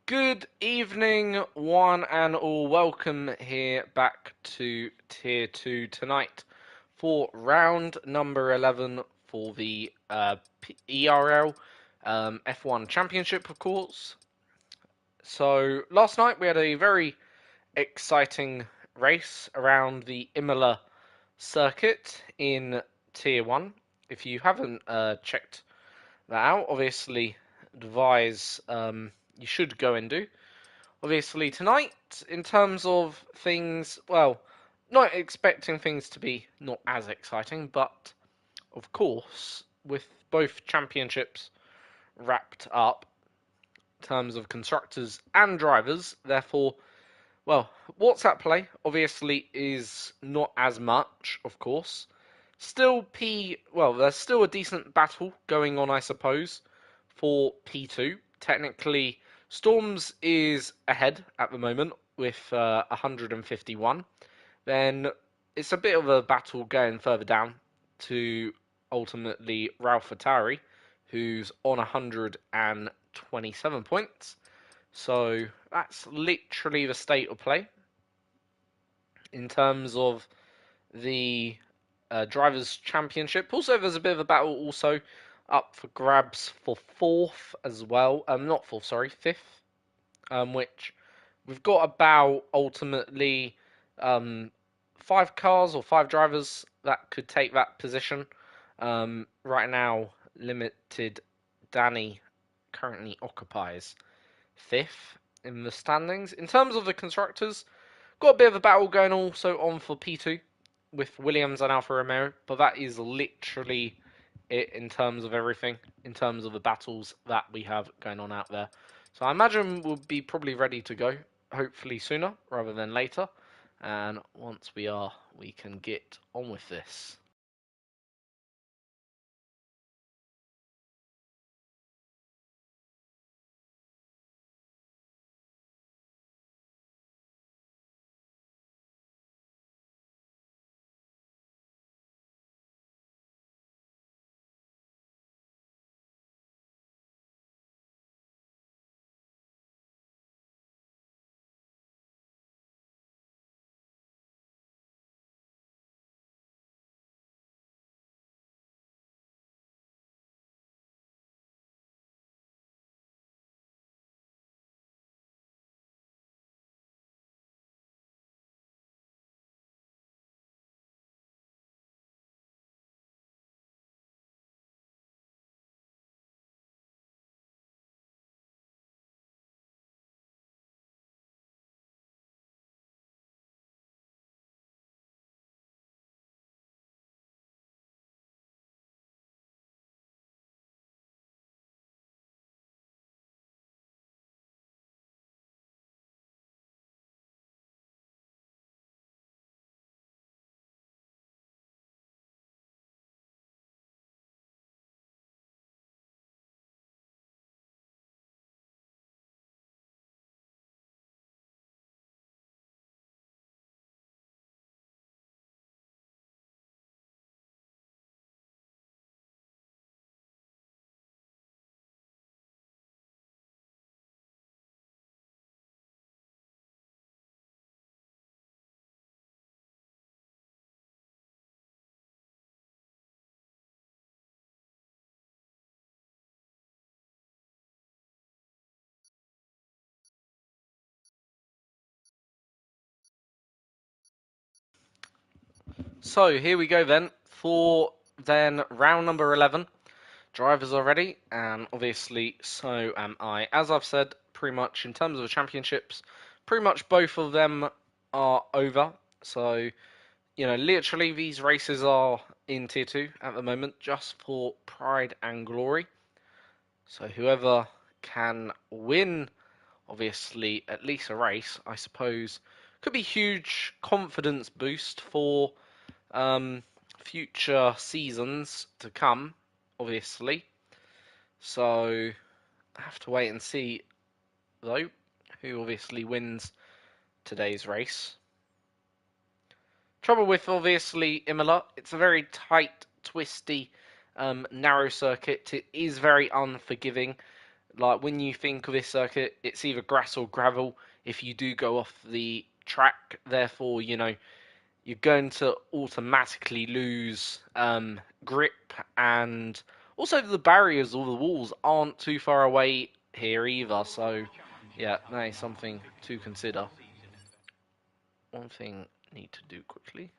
Good evening, one and all. Welcome here back to Tier 2 tonight for round number 11 for the ERL F1 Championship, of course. So, last night we had a very exciting race around the Imola circuit in Tier 1. If you haven't checked that out, obviously advise you should go and do. Obviously, tonight, in terms of things, well, not expecting things to be not as exciting, but of course, with both championships wrapped up, in terms of constructors and drivers, therefore, well, what's at play, obviously, is not as much, of course. Well, there's still a decent battle going on, I suppose, for P2. Technically, Storms is ahead at the moment with 151. Then it's a bit of a battle going further down to ultimately Ralph Atari, who's on 127 points. So that's literally the state of play in terms of the Drivers' Championship. Also, there's a bit of a battle also up for grabs for fourth as well. Not fourth, sorry, fifth. Which we've got about ultimately five cars or five drivers that could take that position. Right now, Limited Danny currently occupies fifth in the standings. In terms of the constructors, got a bit of a battle going also on for P2 with Williams and Alfa Romeo, but that is literally it in terms of everything, in terms of the battles that we have going on out there. So I imagine we'll be probably ready to go, hopefully sooner rather than later. And once we are, we can get on with this. So here we go then for then round number 11. Drivers are ready, and obviously so am I. As I've said, pretty much in terms of the championships, pretty much both of them are over. So, literally these races are in Tier 2 at the moment just for pride and glory. So whoever can win, obviously, at least a race, I suppose, could be huge confidence boost for um, future seasons to come, obviously. So I have to wait and see, though, who obviously wins today's race. Trouble with, obviously, Imola, it's a very tight, twisty, narrow circuit. It is very unforgiving. Like when you think of this circuit, it's either grass or gravel. If you do go off the track, therefore, you're going to automatically lose grip, and also the barriers or the walls aren't too far away here either. So, yeah, that is something to consider. One thing I need to do quickly.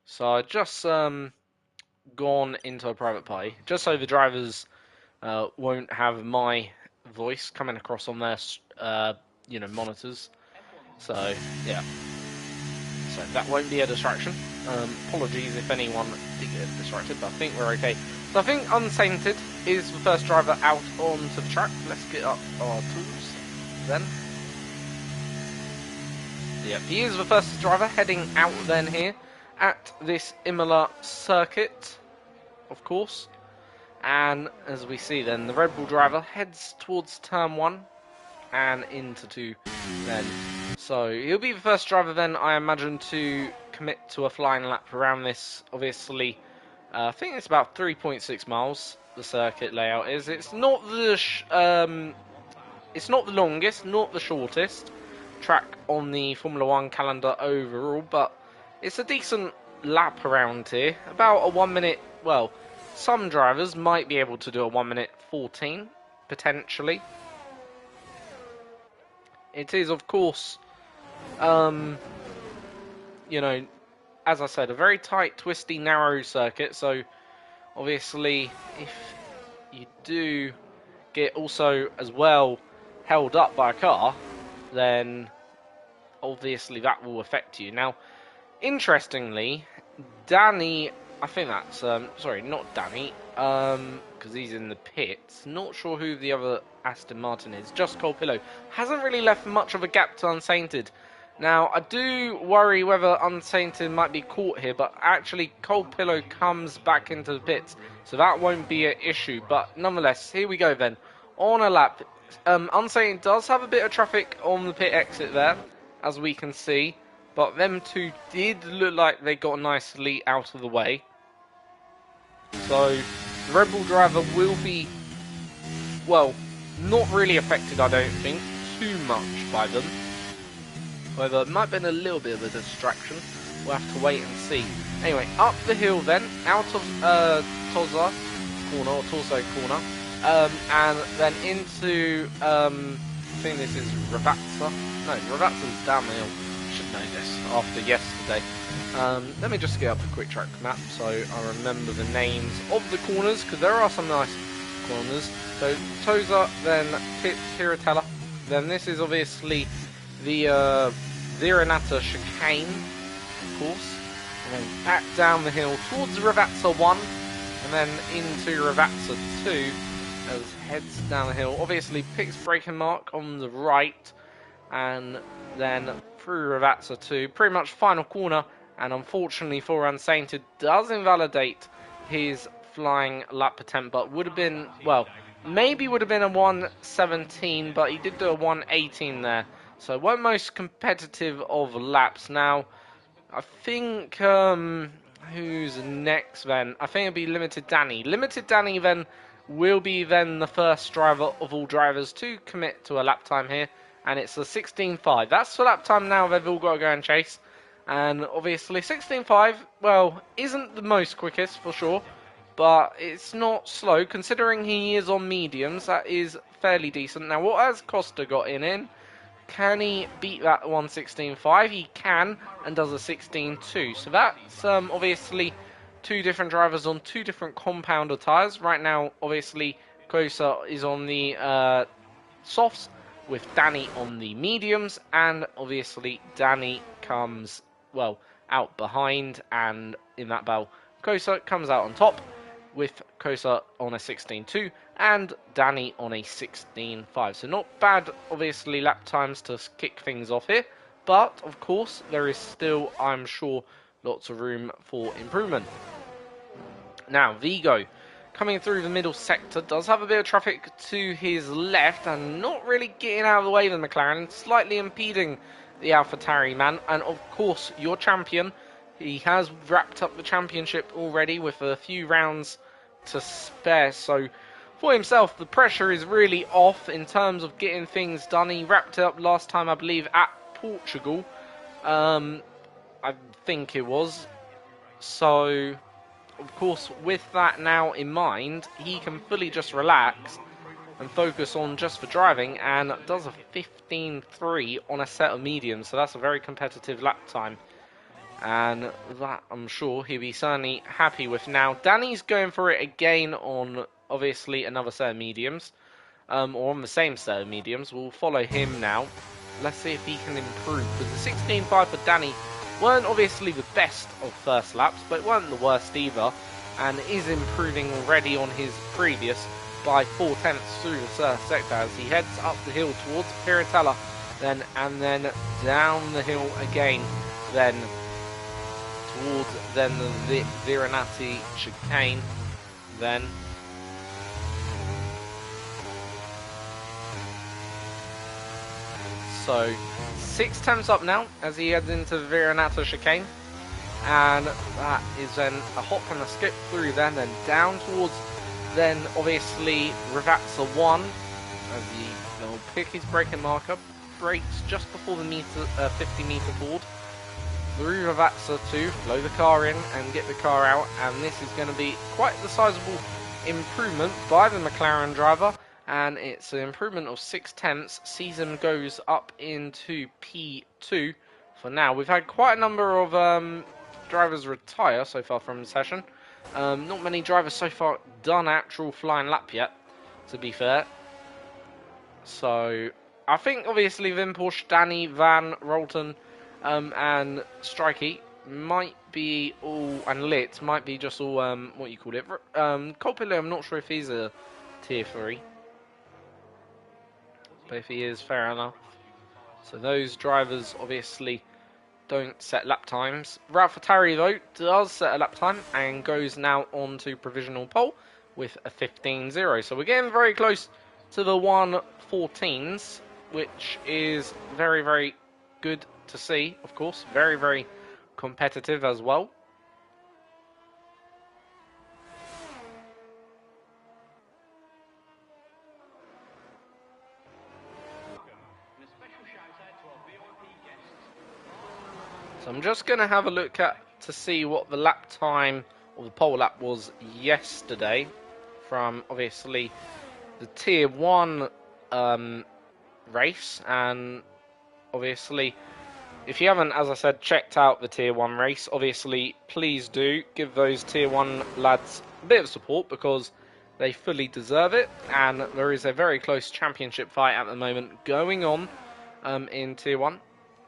So I just gone into a private party, just so the drivers won't have my voice coming across on their monitors. So yeah, so that won't be a distraction. Apologies if anyone did get distracted, but I think we're okay. So I think Unsainted is the first driver out onto the track. Let's get up our tools then. Yep, he is the first driver heading out then here at this Imola circuit, of course. And as we see then, the Red Bull driver heads towards turn 1 and into 2 then. So he'll be the first driver then, I imagine, to commit to a flying lap around this. Obviously, I think it's about 3.6 miles, the circuit layout is. It's not the longest, not the shortest track on the Formula 1 calendar overall, but it's a decent lap around here. About a 1 minute, well, some drivers might be able to do a 1 minute 14, potentially. It is, of course, as I said, a very tight, twisty, narrow circuit, so obviously if you do get also as well held up by a car, then obviously that will affect you. Now, interestingly, Danny, I think that's, sorry, not Danny, because he's in the pits. Not sure who the other Aston Martin is, just Cole Pillow. Hasn't really left much of a gap to Unsainted. Now, I do worry whether Unsainted might be caught here, but actually Cole Pillow comes back into the pits, so that won't be an issue. But nonetheless, here we go then. On a lap, Unsainted does have a bit of traffic on the pit exit there, as we can see. But them two did look like they got nicely out of the way. So, the Red Bull driver will be, well, not really affected, I don't think, too much by them. However, it might have been a little bit of a distraction. We'll have to wait and see. Anyway, up the hill then, out of Torso corner, and then into, I think this is Ravazza. No, Ravazza's down the hill. Should know this after yesterday. Let me just get up a quick track map so I remember the names of the corners, because there are some nice corners. So Tosa, then Tiratella, then this is obviously the Viranata chicane, of course, and then back down the hill towards Ravazza 1, and then into Ravazza 2 as heads down the hill. Obviously picks braking mark on the right, and then through Ravazza 2, pretty much final corner, and unfortunately for Unsainted does invalidate his flying lap attempt, but would have been, well, maybe would have been a 1:17, but he did do a 1:18 there, so one most competitive of laps. Now, I think, who's next then? I think it'll be Limited Danny. Limited Danny then will be then the first driver of all drivers to commit to a lap time here. And it's a 16.5. That's the lap time now they've all got to go and chase. And obviously 16.5, well, isn't the most quickest for sure. But it's not slow. Considering he is on mediums, that is fairly decent. Now, what has Costa got in? Can he beat that 1:16.5? He can, and does a 16.2. So that's obviously two different drivers on two different compounder tyres. Right now, obviously, Kosa is on the softs, with Danny on the mediums, and obviously Danny comes, well, out behind, and in that battle, Kosa comes out on top, with Kosa on a 16.2, and Danny on a 16.5. So not bad, obviously, lap times to kick things off here, but, of course, there is still, I'm sure, lots of room for improvement. Now, Vigo, coming through the middle sector, does have a bit of traffic to his left and not really getting out of the way of the McLaren, slightly impeding the AlphaTauri man. And of course, your champion, He has wrapped up the championship already with a few rounds to spare, so for himself, the pressure is really off in terms of getting things done. He wrapped it up last time, I believe, at Portugal. I think it was. So, of course, with that now in mind, he can fully just relax and focus on just the driving, and does a 15.3 on a set of mediums, so that's a very competitive lap time. And that, I'm sure, he'll be certainly happy with. Now, Danny's going for it again on, obviously, another set of mediums. Or on the same set of mediums. We'll follow him now. Let's see if he can improve. Because the 16.5 for Danny weren't obviously the best of first laps, but weren't the worst either. And is improving already on his previous by 4/10 through the sector as he heads up the hill towards Piratella. And then down the hill again. Then towards the Viranati chicane. Then so 6 temps up now as he heads into the Viranata chicane, and that is then a hop and a skip through then down towards then obviously Ravazza 1 as he will pick his braking marker, brakes just before the 50 meter board. Through Ravazza 2, blow the car in and get the car out, and this is going to be quite the sizable improvement by the McLaren driver, and it's an improvement of 6/10. Season goes up into P2 for now. We've had quite a number of drivers retire so far from the session. Not many drivers so far done actual flying lap yet, to be fair. So I think obviously Vin Porsche, Danny, Van, Rolton, and Strikey might be all, and Lit might be just all, what you called it. Colpillar, I'm not sure if he's a tier 3. But if he is, fair enough. So those drivers obviously don't set lap times. Ralph Attari, though, does set a lap time and goes now on to provisional pole with a 15.0. So we're getting very close to the 1:14s, which is very, very good to see, of course. Very, very competitive as well. So I'm just going to have a look at to see what the lap time or the pole lap was yesterday from obviously the tier 1 race, and obviously if you haven't, as I said, checked out the tier 1 race, obviously please do give those tier 1 lads a bit of support because they fully deserve it, and there is a very close championship fight at the moment going on in tier 1,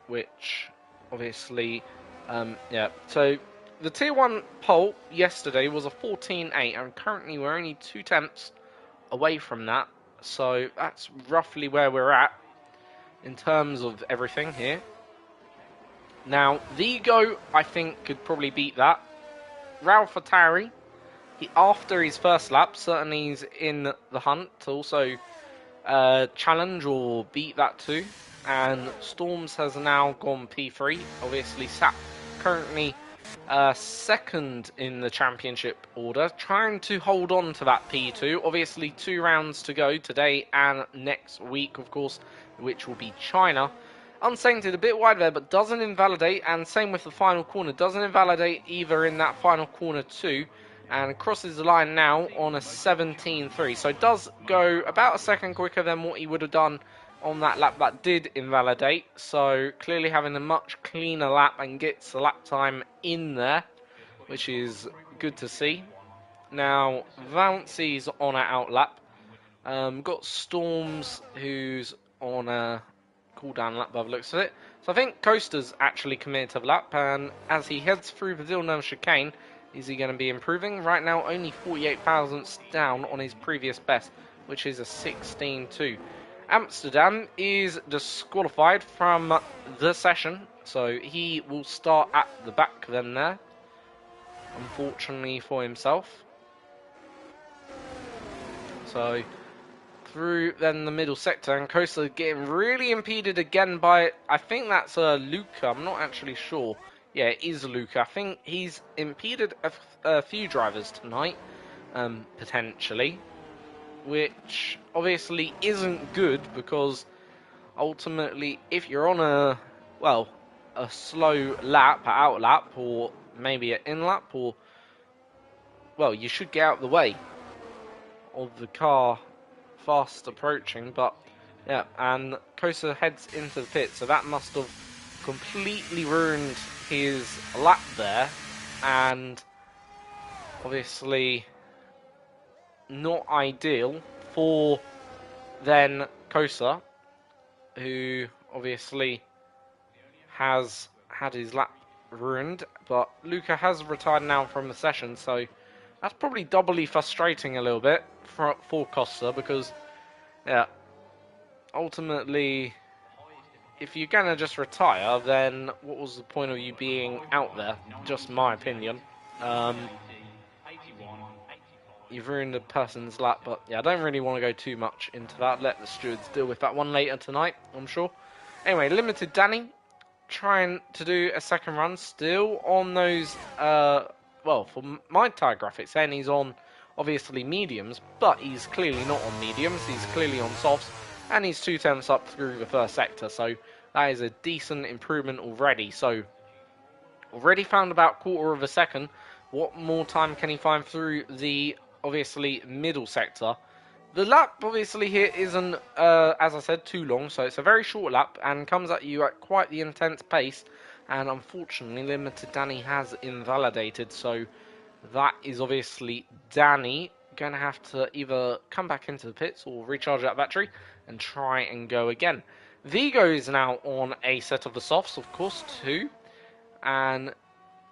which obviously yeah, so the tier 1 pole yesterday was a 14.8, and currently we're only 2/10 away from that, so that's roughly where we're at in terms of everything here. Now, Vigo, I think, could probably beat that. Ralph Attari, after his first lap, certainly he's in the hunt to also challenge or beat that too. And Storms has now gone P3, obviously sat currently second in the championship order, trying to hold on to that P2. Obviously 2 rounds to go today and next week, of course, which will be China. Unsainted, a bit wide there, but doesn't invalidate, and same with the final corner, doesn't invalidate either in that final corner too, and crosses the line now on a 17.3, so it does go about a second quicker than what he would have done on that lap that did invalidate, so clearly having a much cleaner lap and gets the lap time in there, which is good to see. Now, Vouncey's on an out lap, got Storms who's on a cool-down lap by the looks of it. So I think Coaster's actually committed to the lap, and as he heads through the Villeneuve chicane, is he going to be improving? Right now, only 48 thousandths down on his previous best, which is a 16.2. Amsterdam is disqualified from the session, so he will start at the back then there, unfortunately for himself. So through then the middle sector, and Costa getting really impeded again by, I think that's Luca, I'm not actually sure. yeah, it is Luca. I think he's impeded a few drivers tonight, potentially, which obviously isn't good because ultimately, if you're on a slow lap, an out lap, or maybe an in lap, or well, you should get out of the way of the car fast approaching. But yeah, and Kosa heads into the pit, so that must have completely ruined his lap there, and obviously not ideal for then Kosa, who obviously has had his lap ruined, but Luca has retired now from the session, so that's probably doubly frustrating a little bit for Costa, because yeah, ultimately, if you're gonna just retire, then what was the point of you being out there? Just my opinion. Um, you've ruined a person's lap, but yeah, I don't really want to go too much into that. Let the stewards deal with that one later tonight, I'm sure. Anyway, limited Danny trying to do a second run, still on those, well, for my tyre graphics, saying he's on, obviously, mediums, but he's clearly not on mediums, he's clearly on softs, and he's 2/10 up through the first sector, so that is a decent improvement already. So, already found about quarter of a second. What more time can he find through the, obviously, middle sector? The lap, obviously, here isn't, as I said, too long, so it's a very short lap and comes at you at quite the intense pace. And unfortunately, Limited Danny has invalidated, so that is obviously Danny going to have to either come back into the pits or recharge that battery and try and go again. Vigo is now on a set of the softs, of course, too. And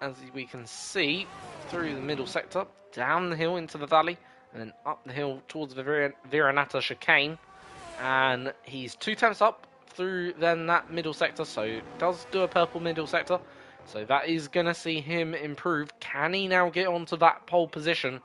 as we can see, through the middle sector, down the hill into the valley, and then up the hill towards the Viranata chicane. And he's 2/10 up through then that middle sector, so does do a purple middle sector. So that is going to see him improve. Can he now get onto that pole position?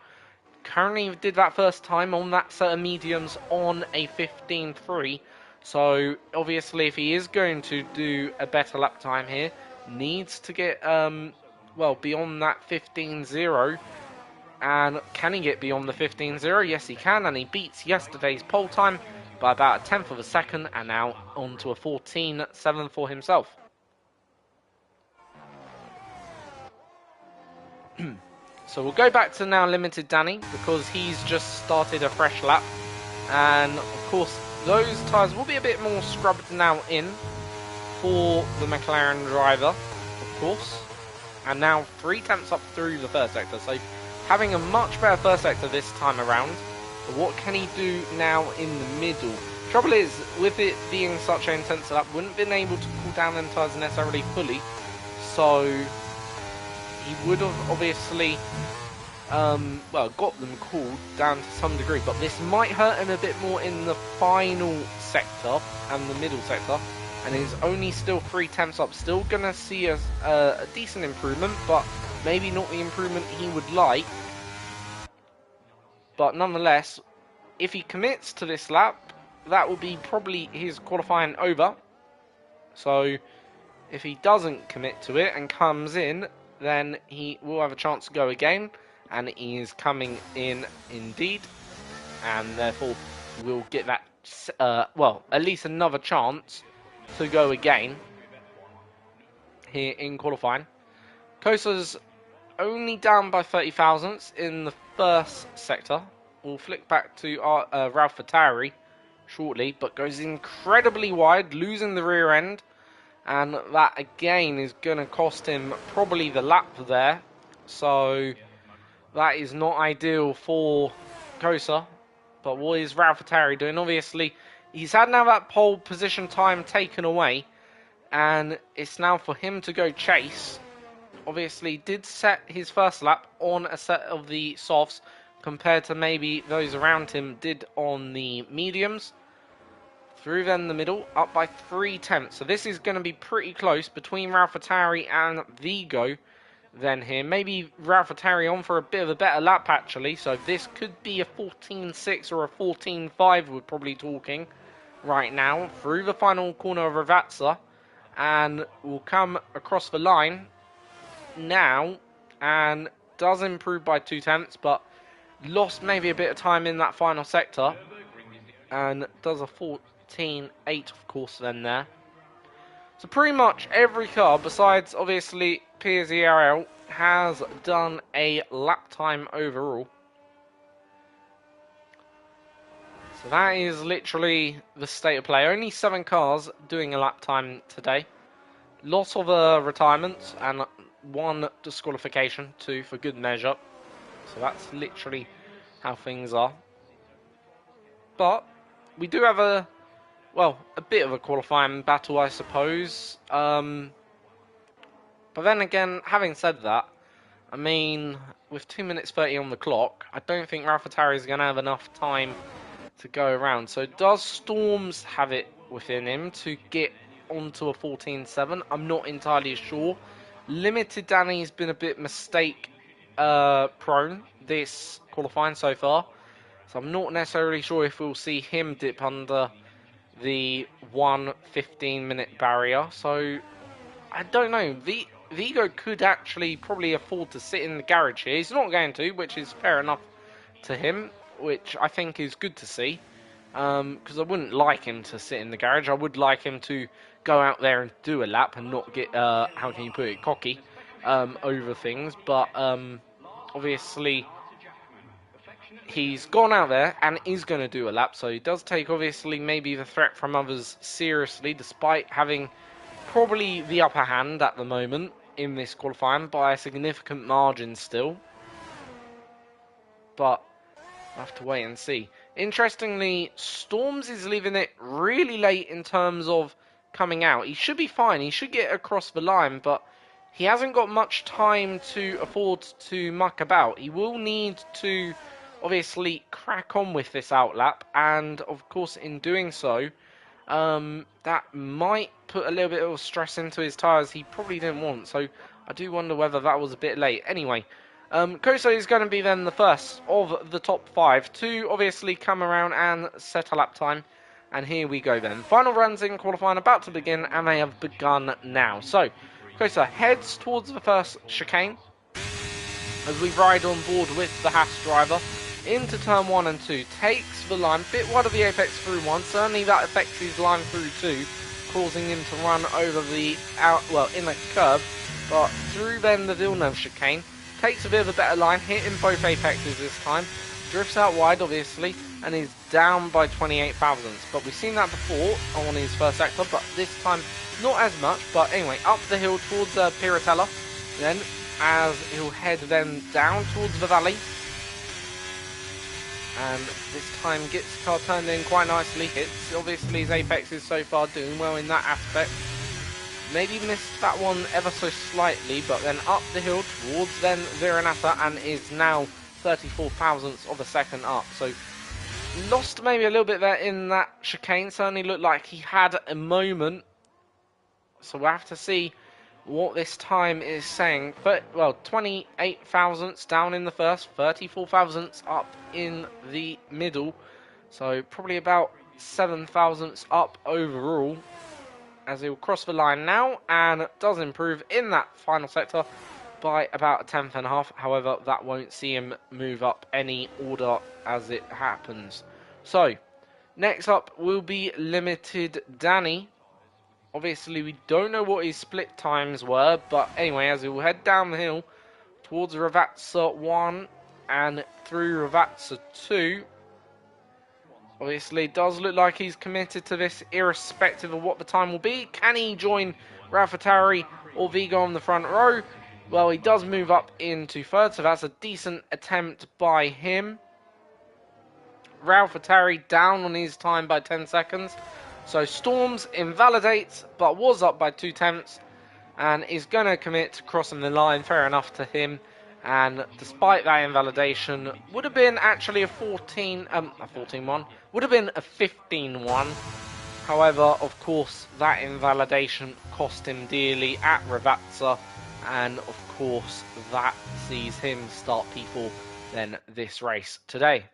Currently did that first time on that set of mediums on a 15.3. So obviously if he is going to do a better lap time here, needs to get well beyond that 15.0. And can he get beyond the 15.0? Yes, he can, and he beats yesterday's pole time by about a tenth of a second, and now on to a 14.7 for himself. So we'll go back to now Limited Danny, because he's just started a fresh lap. And, of course, those tyres will be a bit more scrubbed now in for the McLaren driver, of course. And now 3/10 up through the first sector, so having a much better first sector this time around. So what can he do now in the middle? Trouble is, with it being such an intense lap, wouldn't have been able to cool down them tyres necessarily fully. So he would have obviously, well, got them cooled down to some degree. But this might hurt him a bit more in the final sector and the middle sector. And he's only still 3/10 up. Still going to see a decent improvement, but maybe not the improvement he would like. But nonetheless, if he commits to this lap, that will be probably his qualifying over. So if he doesn't commit to it and comes in, then he will have a chance to go again. And he is coming in indeed. And therefore will get that, well, at least another chance to go again here in qualifying. Kosa's only down by 30 thousandths in the first sector. We'll flick back to our Ralph Fatari shortly, but goes incredibly wide, losing the rear end, and that again is going to cost him probably the lap there. So that is not ideal for Kosa. But what is Ralph Fatari doing? Obviously, he's had now that pole position time taken away, and it's now for him to go chase. Obviously did set his first lap on a set of the softs compared to maybe those around him did on the mediums. Through then the middle, up by 3/10. So this is going to be pretty close between Ralph Fatari and Vigo then here. Maybe Ralph Fatari on for a bit of a better lap actually. So this could be a 14.6 or a 14.5 we're probably talking right now. Through the final corner of Ravazza, and will come across the line now and does improve by 2/10, but lost maybe a bit of time in that final sector and does a 14.8 of course then there. So pretty much every car besides obviously Piers ERL has done a lap time overall. So that is literally the state of play. Only 7 cars doing a lap time today. Lots of retirements and 1 disqualification, 2 for good measure. So that's literally how things are. But we do have a bit of a qualifying battle, I suppose. But then again, having said that, I mean, with 2 minutes 30 on the clock, I don't think Ralph is going to have enough time to go around. So does Storms have it within him to get onto a 14.7? I'm not entirely sure. Limited Danny's been a bit mistake prone this qualifying so far. So I'm not necessarily sure if we'll see him dip under the 1:15-minute barrier. So I don't know. Vigo could actually probably afford to sit in the garage here. He's not going to, which is fair enough to him, which I think is good to see. Because I wouldn't like him to sit in the garage. I would like him to go out there and do a lap and not get, how can you put it, cocky over things. But obviously he's gone out there and is going to do a lap. So he does take, obviously, maybe the threat from others seriously, despite having probably the upper hand at the moment in this qualifying by a significant margin still. But we'll have to wait and see. Interestingly, Storms is leaving it really late in terms of coming out. He should be fine. He should get across the line, but he hasn't got much time to afford to muck about. He will need to obviously crack on with this outlap, and of course in doing so, that might put a little bit of stress into his tyres he probably didn't want. So I do wonder whether that was a bit late. Anyway, Koso is going to be then the first of the top 5 to obviously come around and set a lap time. And here we go then. Final runs in qualifying about to begin, and they have begun now. So Koso heads towards the first chicane as we ride on board with the Haas driver into turn 1 and 2, takes the line, bit wide of the apex through 1, certainly that affects his line through 2, causing him to run over the in the curb, but through then the Villeneuve chicane, takes a bit of a better line, hitting both apexes this time, drifts out wide obviously, and is down by 28 thousandths, but we've seen that before on his first sector, but this time not as much. But anyway, up the hill towards Piratella, then as he'll head then down towards the valley, and this time gets the car turned in quite nicely, hits obviously his apexes so far, doing well in that aspect. Maybe missed that one ever so slightly, but then up the hill towards then Viranata, and is now 34 thousandths of a second up. So lost maybe a little bit there in that chicane, certainly looked like he had a moment. So we'll have to see what this time is saying. But, well, 28 thousandths down in the first, 34 thousandths up in the middle. So probably about 7 thousandths up overall as he'll cross the line now and does improve in that final sector by about a tenth and a half. However, that won't see him move up any order as it happens. So, next up will be Limited Danny. Obviously, we don't know what his split times were, but anyway, as he will head down the hill towards Ravazza 1 and through Ravazza 2, obviously, it does look like he's committed to this, irrespective of what the time will be. Can he join Ralph or Vigo on the front row? Well, he does move up into third, so that's a decent attempt by him. Ralph down on his time by 10 seconds. So Storms invalidates, but was up by 2/10 and is going to commit to crossing the line. Fair enough to him. And despite that invalidation, would have been actually a 14-1, would have been a 15-1. However, of course, that invalidation cost him dearly at Ravazza, and of course, that sees him start P4 then this race today.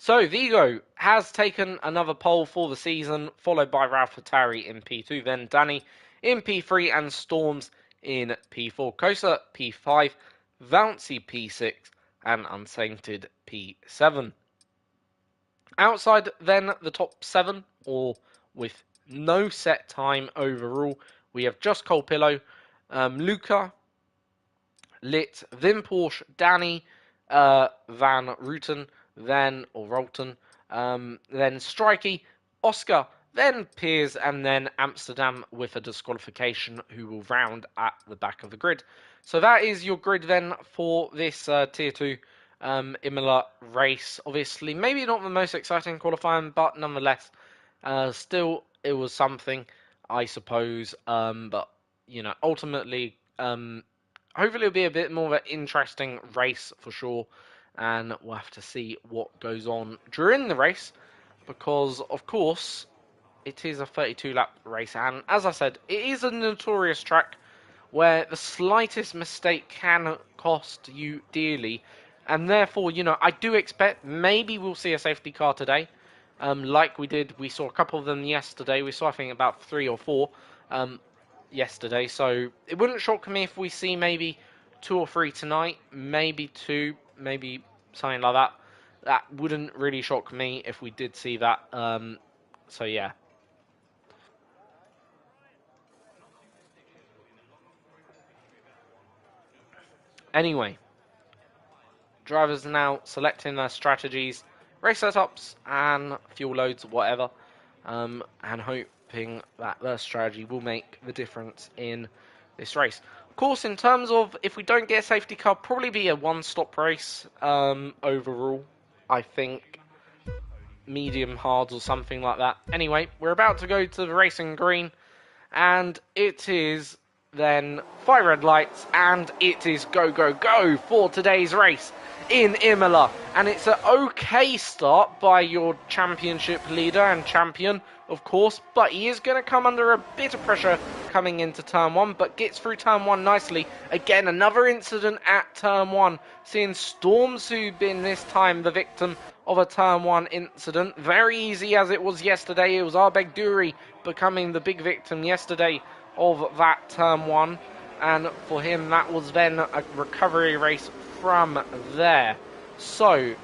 So, Vigo has taken another pole for the season, followed by Ralph in P2, then Danny in P3, and Storms in P4, Kosa P5, Bouncy P6, and Unsainted P7. Outside then the top 7, or with no set time overall, we have just Colpillo, Luca, Lit, Vim Porsche, Danny, Van Ruten, then Strikey, Oscar, then Piers, and then Amsterdam with a disqualification, who will round at the back of the grid. So that is your grid then for this Tier 2 Imola race. Obviously, maybe not the most exciting qualifying, but nonetheless, still it was something, I suppose. But ultimately, hopefully it'll be a bit more of an interesting race for sure, and we'll have to see what goes on during the race, because of course it is a 32 lap race, and as I said, it is a notorious track where the slightest mistake can cost you dearly, and therefore, I do expect maybe we'll see a safety car today, like we saw a couple of them yesterday. We saw, I think, about 3 or 4 yesterday, so it wouldn't shock me if we see maybe 2 or 3 tonight, maybe 2, maybe something like that. That wouldn't really shock me if we did see that. So yeah. Anyway, drivers are now selecting their strategies, race setups, and fuel loads, whatever, and hoping that their strategy will make the difference in this race. Of course, in terms of if we don't get a safety car, probably be a one-stop race overall. I think medium hards or something like that. Anyway, we're about to go to the racing green, and it is then 5 red lights, and it is go, go, go for today's race in Imola. And it's an okay start by your championship leader and champion, of course, but he is going to come under a bit of pressure coming into turn 1, but gets through turn 1 nicely. Again, another incident at turn 1, seeing Storms, who've been this time the victim of a turn 1 incident. Very easy as it was yesterday. It was Arbeg Duri becoming the big victim yesterday of that turn 1, and for him that was then a recovery race from there. So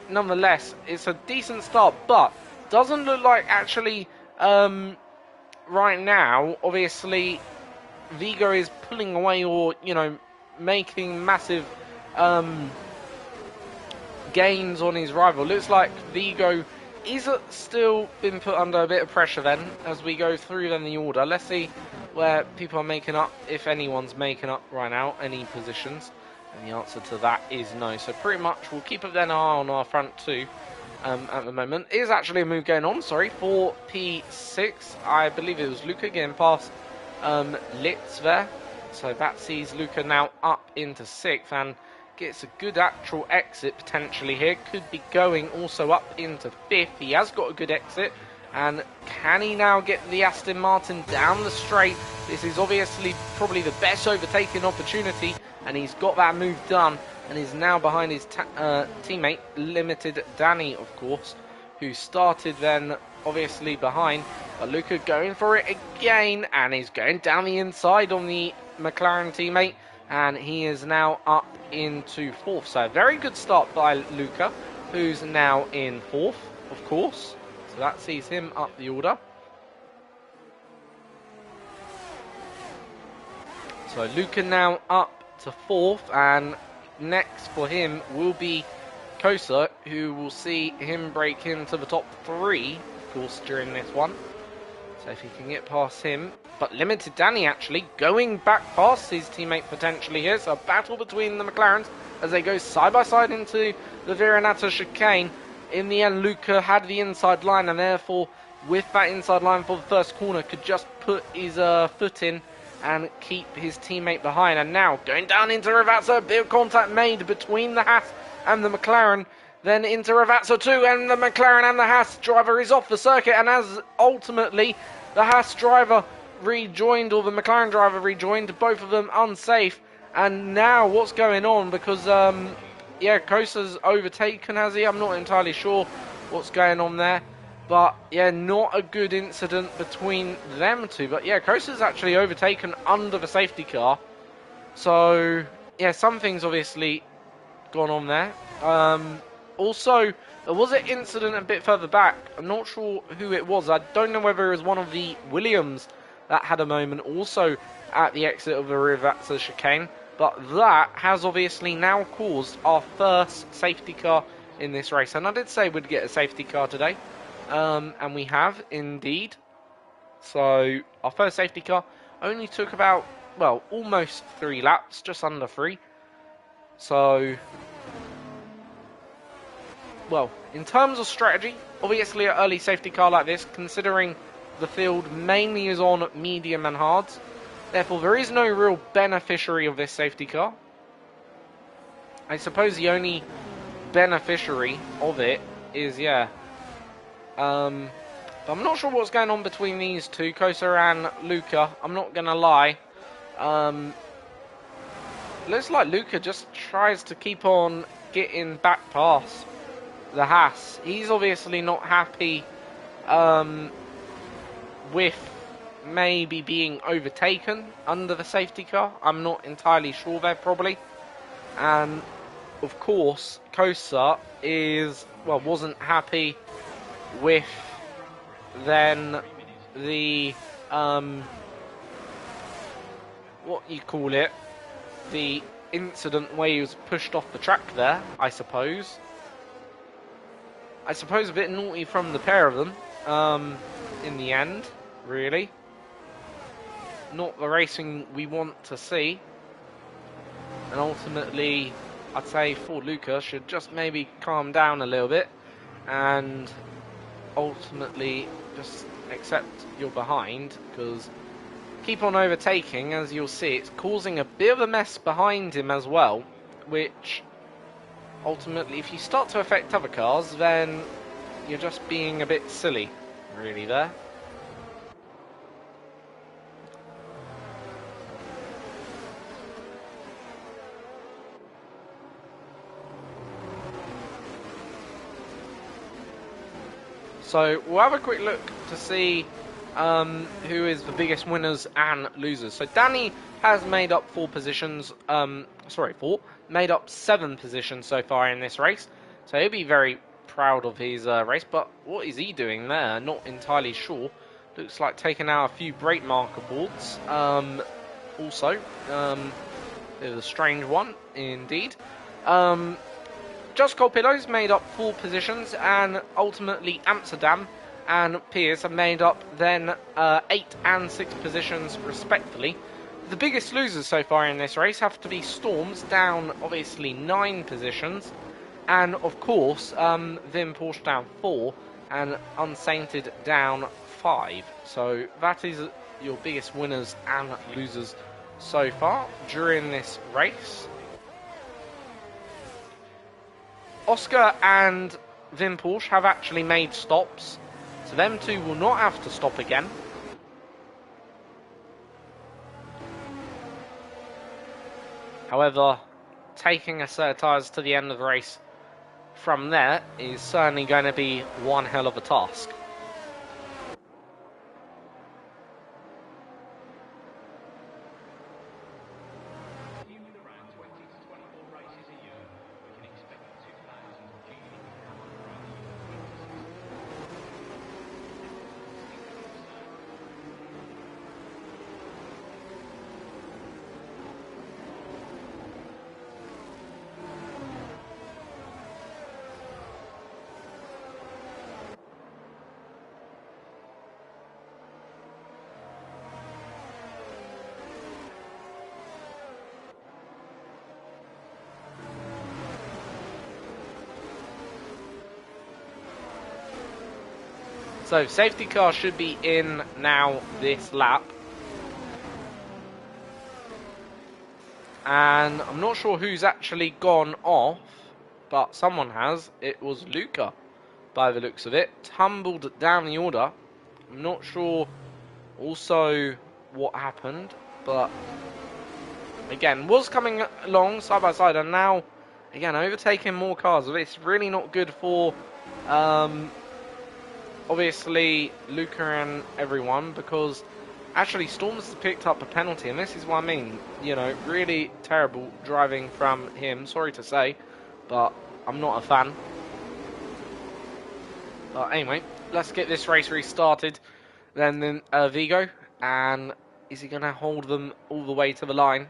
nonetheless, it's a decent start, but doesn't look like actually right now, obviously Vigo is pulling away, or making massive gains on his rival. Looks like Vigo is still been put under a bit of pressure then as we go through then the order. Let's see where people are making up, if anyone's making up right now, any positions. And the answer to that is no. So pretty much we'll keep an eye on our front two at the moment. It is actually a move going on, sorry, for P6. I believe it was Luca getting past Litz there. So that sees Luca now up into 6th and gets a good actual exit potentially here. Could be going also up into 5th. He has got a good exit. And can he now get the Aston Martin down the straight? This is obviously probably the best overtaking opportunity, and he's got that move done, and is now behind his teammate, Limited Danny, of course, who started then obviously behind. But Luca going for it again, and he's going down the inside on the McLaren teammate, and he is now up into 4th. So a very good start by Luca, who's now in 4th, of course. So that sees him up the order. So Luca now up to 4th, and next for him will be Kosa, who will see him break into the top 3, of course, during this one. So if he can get past him. But Limited Danny actually going back past his teammate potentially here. So a battle between the McLarens as they go side by side into the Viranata chicane. In the end, Luca had the inside line, and therefore, with that inside line for the first corner, could just put his foot in and keep his teammate behind. And now, going down into Ravazza, a bit of contact made between the Haas and the McLaren. Then into Ravazza too, and the McLaren and the Haas driver is off the circuit. And as ultimately the Haas driver rejoined, or the McLaren driver rejoined, both of them unsafe. And now what's going on? Because yeah, Kosa's overtaken, has he? I'm not entirely sure what's going on there. But, yeah, not a good incident between them two. But, yeah, Kosa's actually overtaken under the safety car. So, yeah, something's obviously gone on there. Also, there was an incident a bit further back. I'm not sure who it was. I don't know whether it was one of the Williams that had a moment also at the exit of the Rivazza chicane. But that has obviously now caused our first safety car in this race. And I did say we'd get a safety car today. And we have indeed. So our first safety car only took about, well, almost 3 laps, just under 3. So, well, in terms of strategy, obviously an early safety car like this, considering the field mainly is on medium and hards, therefore there is no real beneficiary of this safety car. I suppose the only beneficiary of it is, yeah, but I'm not sure what's going on between these two, Kosa and Luca. I'm not going to lie. Looks like Luca just tries to keep on getting back past the Haas. He's obviously not happy with maybe being overtaken under the safety car. I'm not entirely sure there, probably. And, of course, Kosa wasn't happy with then the what you call it, the incident where he was pushed off the track there, I suppose. A bit naughty from the pair of them in the end, really. Not the racing we want to see. And ultimately, I'd say Ford Luca should just maybe calm down a little bit and ultimately just accept you're behind, because keep on overtaking, as you'll see, it's causing a bit of a mess behind him as well, which ultimately, if you start to affect other cars, then you're just being a bit silly, really, there. So we'll have a quick look to see who is the biggest winners and losers. So Danny has made up 4 positions, made up 7 positions so far in this race. So he'll be very proud of his race, but what is he doing there? Not entirely sure. Looks like taking out a few brake marker boards. Also, bit of a strange one indeed. Just Colpillo's made up 4 positions, and ultimately Amsterdam and Piers have made up then 8 and 6 positions respectively. The biggest losers so far in this race have to be Storms, down obviously 9 positions, and of course Vim Porsche down 4 and Unsainted down 5. So that is your biggest winners and losers so far during this race. Oscar and Vim Porsche have actually made stops, so them two will not have to stop again. However, taking a set of tyres to the end of the race from there is certainly going to be one hell of a task. So safety car should be in now this lap. And I'm not sure who's actually gone off, but someone has. It was Luca, by the looks of it. Tumbled down the order. I'm not sure also what happened, but again, was coming along side by side, and now, again, overtaking more cars. It's really not good for obviously Luca and everyone, because actually Storms has picked up a penalty, and this is what I mean. You know, really terrible driving from him. Sorry to say, but I'm not a fan. But anyway, let's get this race restarted. Then Vigo, and is he going to hold them all the way to the line?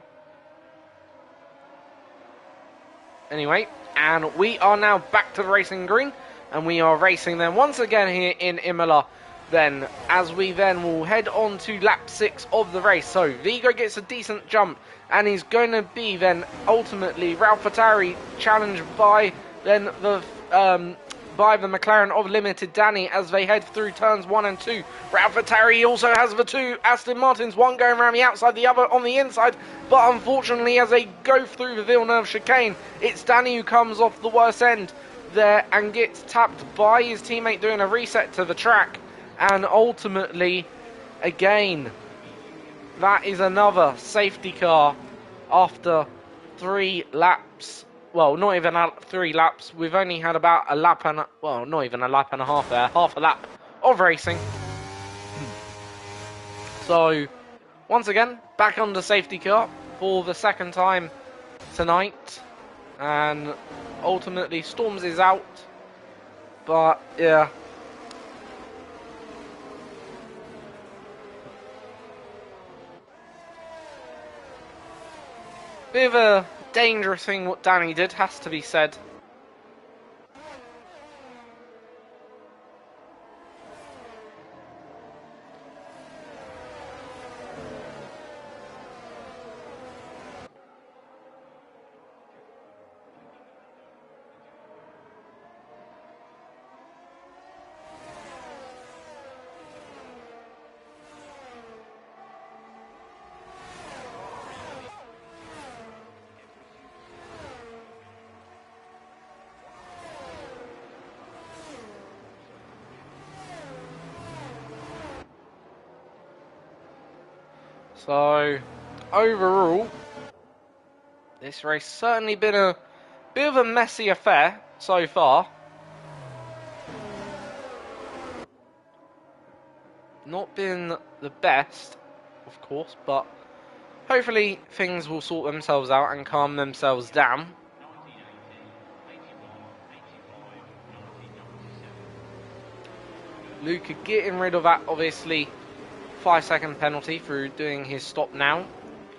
Anyway, and we are now back to the racing green, and we are racing then once again here in Imola. Then, as we then will head on to lap 6 of the race. So, Vigo gets a decent jump, and he's going to be then ultimately Ralph Attari challenged by then the McLaren of Limited Danny as they head through turns 1 and 2. Ralph Attari also has the 2 Aston Martins, one going around the outside, the other on the inside. But unfortunately, as they go through the Villeneuve chicane, it's Danny who comes off the worst end there and gets tapped by his teammate doing a reset to the track. And ultimately, again, that is another safety car after 3 laps. Well, not even 3 laps. We've only had about a lap and well, not even a lap and a half there. Half a lap of racing. So, once again, back on the safety car for the second time tonight. And ultimately, Storms is out. But, yeah. Bit of a dangerous thing what Danny did, has to be said. So, overall, this race certainly been a bit of a messy affair so far. Not been the best, of course, but hopefully things will sort themselves out and calm themselves down. Luca getting rid of that, obviously, 5-second penalty through doing his stop now.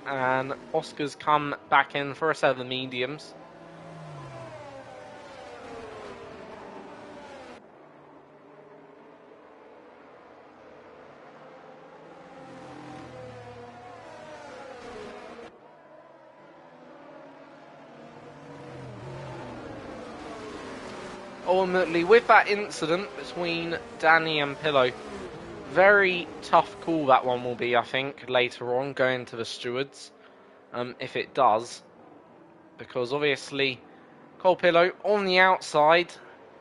And Oscar's come back in for a set of the mediums. Ultimately, with that incident between Danny and Pillow, very tough call that one will be, I think, later on, going to the stewards, if it does. Because obviously, Cole Pillow on the outside,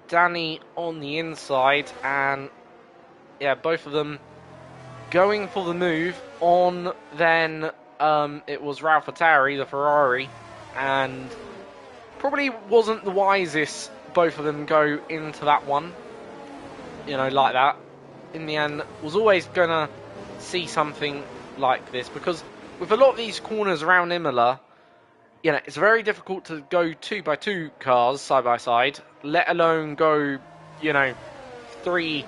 Danny on the inside, and yeah, both of them going for the move on then it was Ralph Attari, the Ferrari, and probably wasn't the wisest both of them go into that one, you know, like that. In the end, was always going to see something like this, because with a lot of these corners around Imola, you know, it's very difficult to go 2x2 cars side by side, let alone go, you know, 3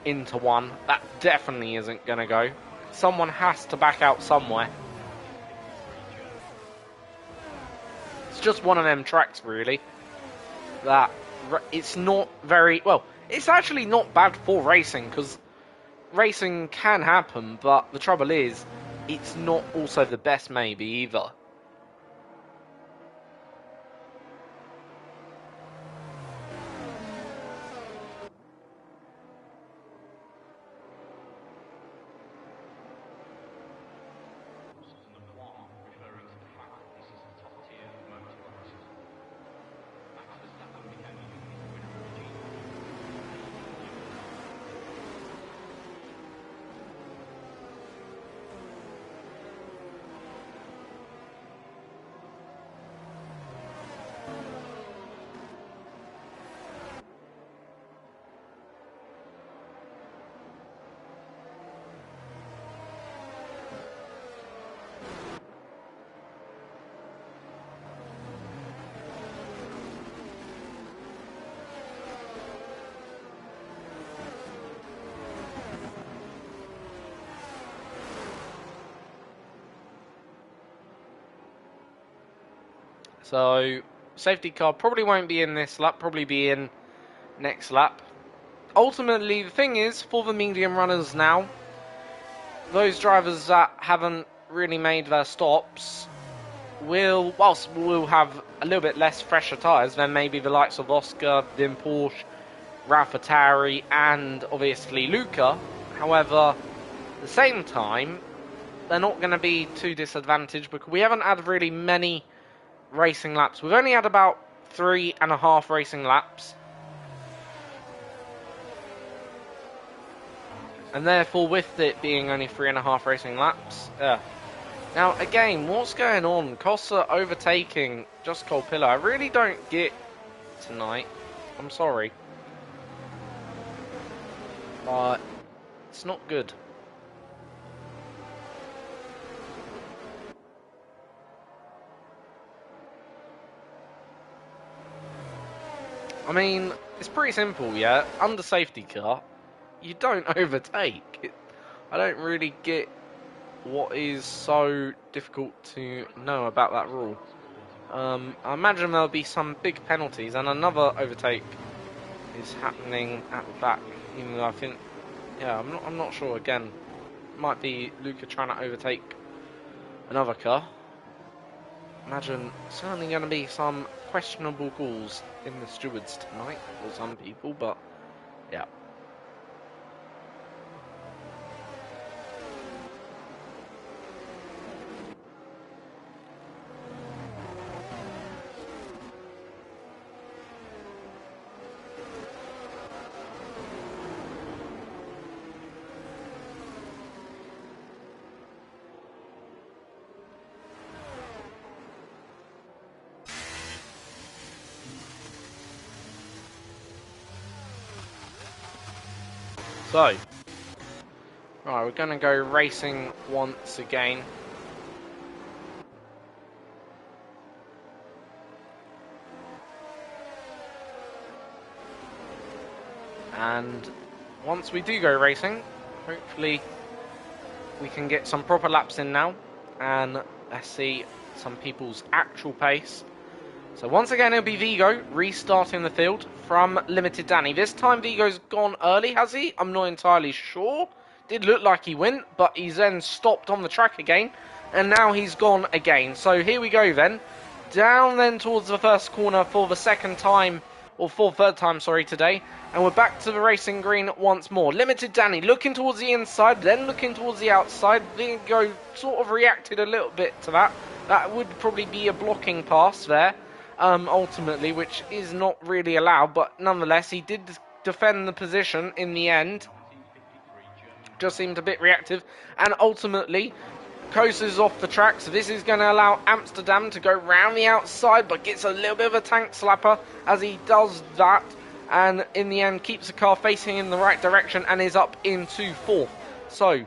into 1. That definitely isn't going to go. Someone has to back out somewhere. It's just one of them tracks, really, that it's not very well. It's actually not bad for racing, because racing can happen, but the trouble is, it's not also the best maybe either. So, safety car probably won't be in this lap, probably be in next lap. Ultimately, the thing is, for the medium runners now, those drivers that haven't really made their stops whilst we'll have a little bit less fresher tyres than maybe the likes of Oscar, Dim Porsche, Raffatari, and obviously Luca. However, at the same time, they're not going to be too disadvantaged because we haven't had really many racing laps. We've only had about 3.5 racing laps. And therefore, with it being only 3.5 racing laps, Now, again, what's going on? Costa overtaking just Colpillo. I really don't get tonight. I'm sorry. But it's not good. I mean, it's pretty simple, yeah? Under safety car, you don't overtake. I don't really get what is so difficult to know about that rule. I imagine there'll be some big penalties, and another overtake is happening at the back. Even though I think, yeah, I'm not sure. Again, might be Luca trying to overtake another car. Imagine certainly going to be some questionable calls in the stewards tonight for some people, but yeah. So, right, we're going to go racing once again. And once we do go racing, hopefully we can get some proper laps in now. And let's see some people's actual pace. So once again, it'll be Vigo restarting the field from Limited Danny. This time Vigo's gone early, has he? I'm not entirely sure. Did look like he went, but he's then stopped on the track again. And now he's gone again. So here we go then. Down then towards the first corner for the second time, or for third time, sorry, today. And we're back to the racing green once more. Limited Danny looking towards the inside, then looking towards the outside. Vigo sort of reacted a little bit to that. That would probably be a blocking pass there. Ultimately, which is not really allowed, but nonetheless, he did defend the position in the end. Just seemed a bit reactive, and ultimately, Kosa is off the track, so this is going to allow Amsterdam to go round the outside, but gets a little bit of a tank slapper as he does that, and in the end, keeps the car facing in the right direction and is up into fourth. So,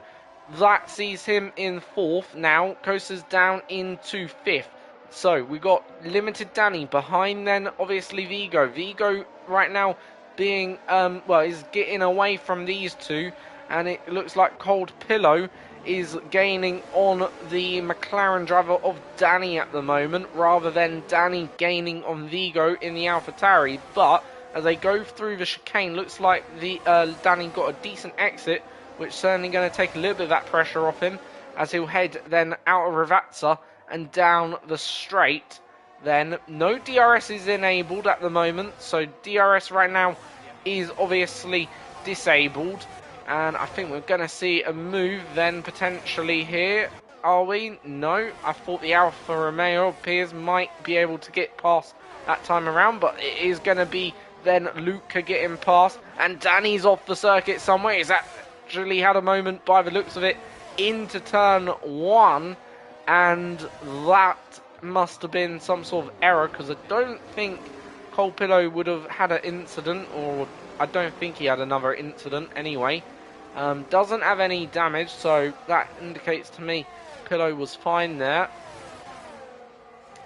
that sees him in fourth now. Kosa's down into fifth. So, we got Limited Danny behind then, obviously, Vigo. Vigo right now being, is getting away from these two. And it looks like Cold Pillow is gaining on the McLaren driver of Danny at the moment, rather than Danny gaining on Vigo in the AlphaTauri. But, as they go through the chicane, looks like the Danny got a decent exit, which is certainly going to take a little bit of that pressure off him, as he'll head then out of Ravazza and down the straight. Then no DRS is enabled at the moment, so DRS right now is obviously disabled, and I think we're going to see a move then potentially here. Are we? No, I thought the Alfa Romeo appears might be able to get past that time around, but it is going to be then Luca getting past, and Danny's off the circuit somewhere. He's actually had a moment by the looks of it into turn one, and that must have been some sort of error, because I don't think Colpillo would have had an incident, or I don't think he had another incident anyway. Doesn't have any damage, so that indicates to me Pillow was fine there.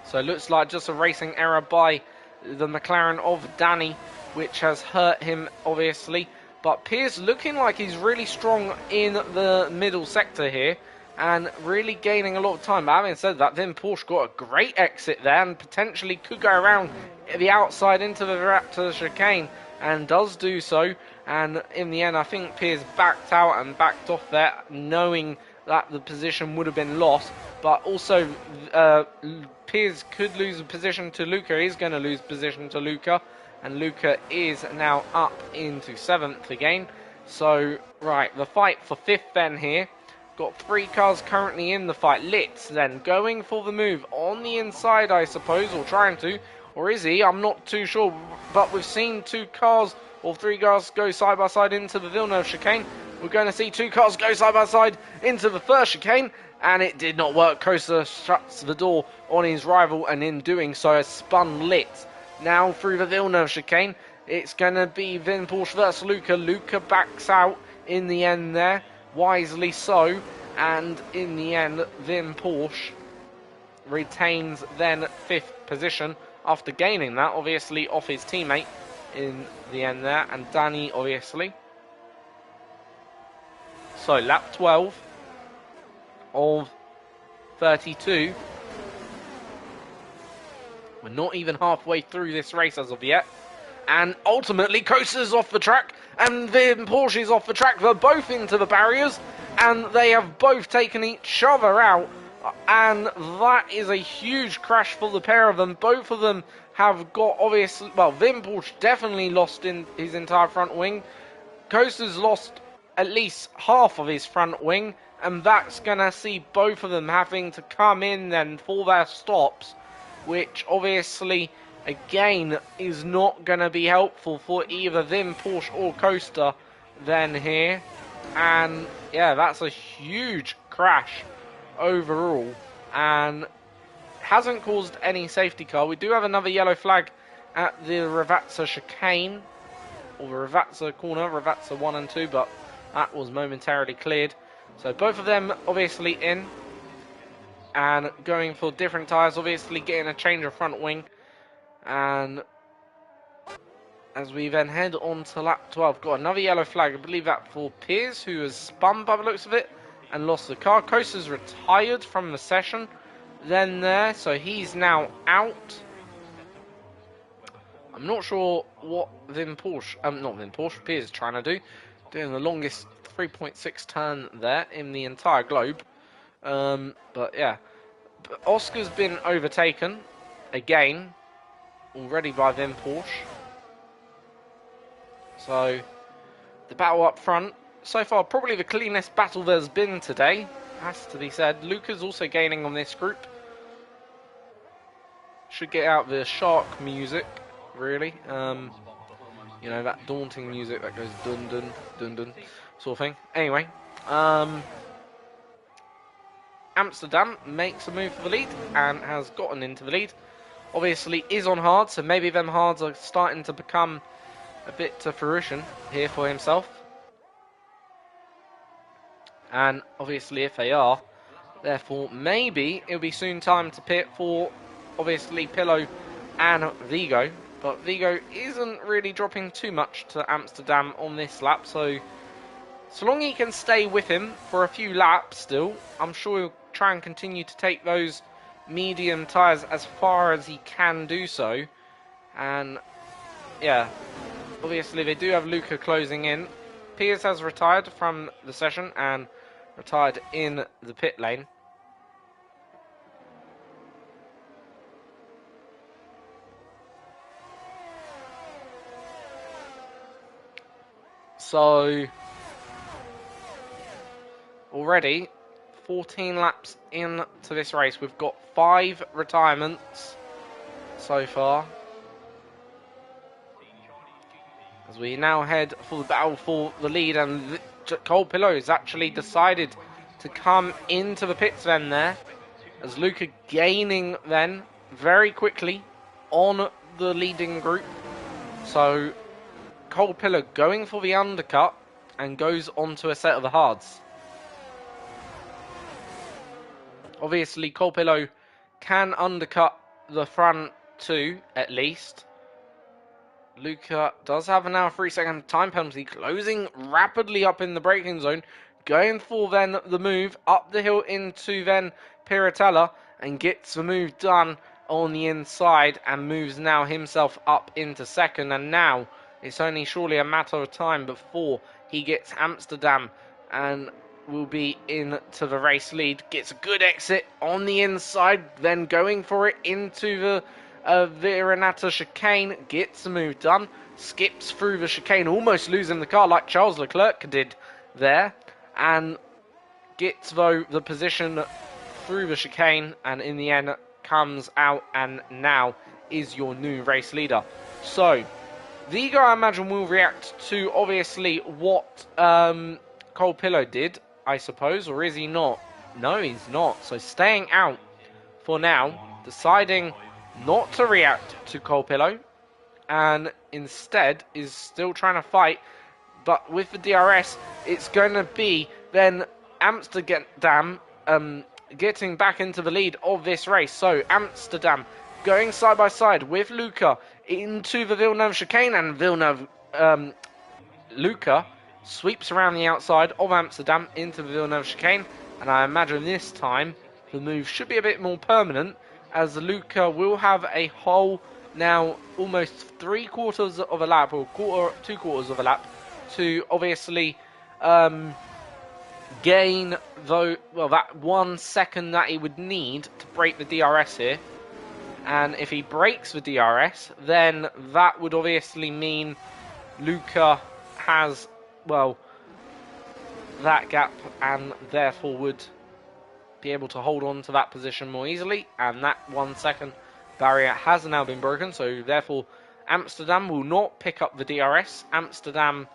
So it looks like just a racing error by the McLaren of Danny, which has hurt him obviously. But Pierce looking like he's really strong in the middle sector here, and really gaining a lot of time. But having said that, then Porsche got a great exit there and potentially could go around the outside into the Raptor chicane, and does do so. And in the end, I think Piers backed out and backed off there, knowing that the position would have been lost. But also, Piers could lose the position to Luca. He's going to lose position to Luca, and Luca is now up into 7th again. So, right, the fight for 5th then here. Got 3 cars currently in the fight. Litz then going for the move on the inside, I suppose, or trying to. Or is he? I'm not too sure. But we've seen 2 cars or 3 cars go side by side into the Villeneuve chicane. We're going to see 2 cars go side by side into the first chicane. And it did not work. Costa shuts the door on his rival, and in doing so has spun Litz. Now through the Villeneuve chicane. It's going to be Vin Porsche versus Luca. Luca backs out in the end there. Wisely so, and in the end, Vin Porsche retains then 5th position after gaining that, obviously, off his teammate in the end there, and Danny, obviously. So, lap 12 of 32. We're not even halfway through this race as of yet. And ultimately, Costa's off the track, and Vin Porsche is off the track. They're both into the barriers, and they have both taken each other out. And that is a huge crash for the pair of them. Both of them have got, obviously, well, Vin Porsche definitely lost in his entire front wing. Costa's lost at least half of his front wing, and that's going to see both of them having to come in then for their stops, which obviously, again, is not going to be helpful for either Vin Porsche or Costa then here. And yeah, that's a huge crash overall, and hasn't caused any safety car. We do have another yellow flag at the Ravazza chicane, or the Ravazza corner, Ravazza 1 and 2, but that was momentarily cleared. So both of them obviously in, and going for different tyres, obviously getting a change of front wing. And as we then head on to lap 12, got another yellow flag, I believe that for Piers, who has spun by the looks of it and lost the car. Costa's retired from the session then there, so he's now out. I'm not sure what Piers is trying to do. Doing the longest 3.6 turn there in the entire globe. But yeah, Oscar's been overtaken again already by Vin Porsche. So the battle up front, so far probably the cleanest battle there's been today, has to be said. Luca's also gaining on this group. Should get out the shark music, really. You know, that daunting music that goes dun dun dun dun sort of thing. Anyway, Amsterdam makes a move for the lead and has gotten into the lead. Obviously is on hard, so maybe them hards are starting to become a bit to fruition here for himself. And obviously if they are, therefore maybe it'll be soon time to pit for obviously Pillow and Vigo. But Vigo isn't really dropping too much to Amsterdam on this lap, so long he can stay with him for a few laps still, I'm sure he'll try and continue to take those medium tyres as far as he can do so. And yeah, obviously they do have Luca closing in. Piers has retired from the session and retired in the pit lane. So already 14 laps into this race, we've got 5 retirements so far, as we now head for the battle for the lead. And Cole Pillow has actually decided to come into the pits then there, as Luca gaining then very quickly on the leading group. So Cole Pillow going for the undercut and goes onto a set of the hards. Obviously, Cole Pillow can undercut the front two, at least. Luca does have a now 3-second time penalty, closing rapidly up in the braking zone. going for then the move up the hill into then Piratella and gets the move done on the inside and moves now himself up into second. And now it's only surely a matter of time before he gets Amsterdam and will be into the race lead. Gets a good exit on the inside, then going for it into the Viranata chicane. Gets the move done, skips through the chicane, almost losing the car like Charles Leclerc did there, and gets though the position through the chicane, and in the end comes out and now is your new race leader. So Vigo, I imagine, will react to obviously what Cole Pillow did, I suppose, or is he not? No, he's not. So staying out for now, deciding not to react to Cole Pillow, and instead is still trying to fight. But with the DRS, it's going to be then Amsterdam getting back into the lead of this race. So Amsterdam going side by side with Luca into the Villeneuve chicane, and Villeneuve Luca sweeps around the outside of Amsterdam into the Villeneuve chicane, and I imagine this time the move should be a bit more permanent, as Luca will have a whole now almost 3/4 of a lap, or 2/4 of a lap, to obviously gain that 1 second that he would need to break the DRS here. And if he breaks the DRS, then that would obviously mean Luca has, well, that gap, and therefore would be able to hold on to that position more easily. And that 1 second barrier has now been broken, so therefore Amsterdam will not pick up the DRS. Amsterdam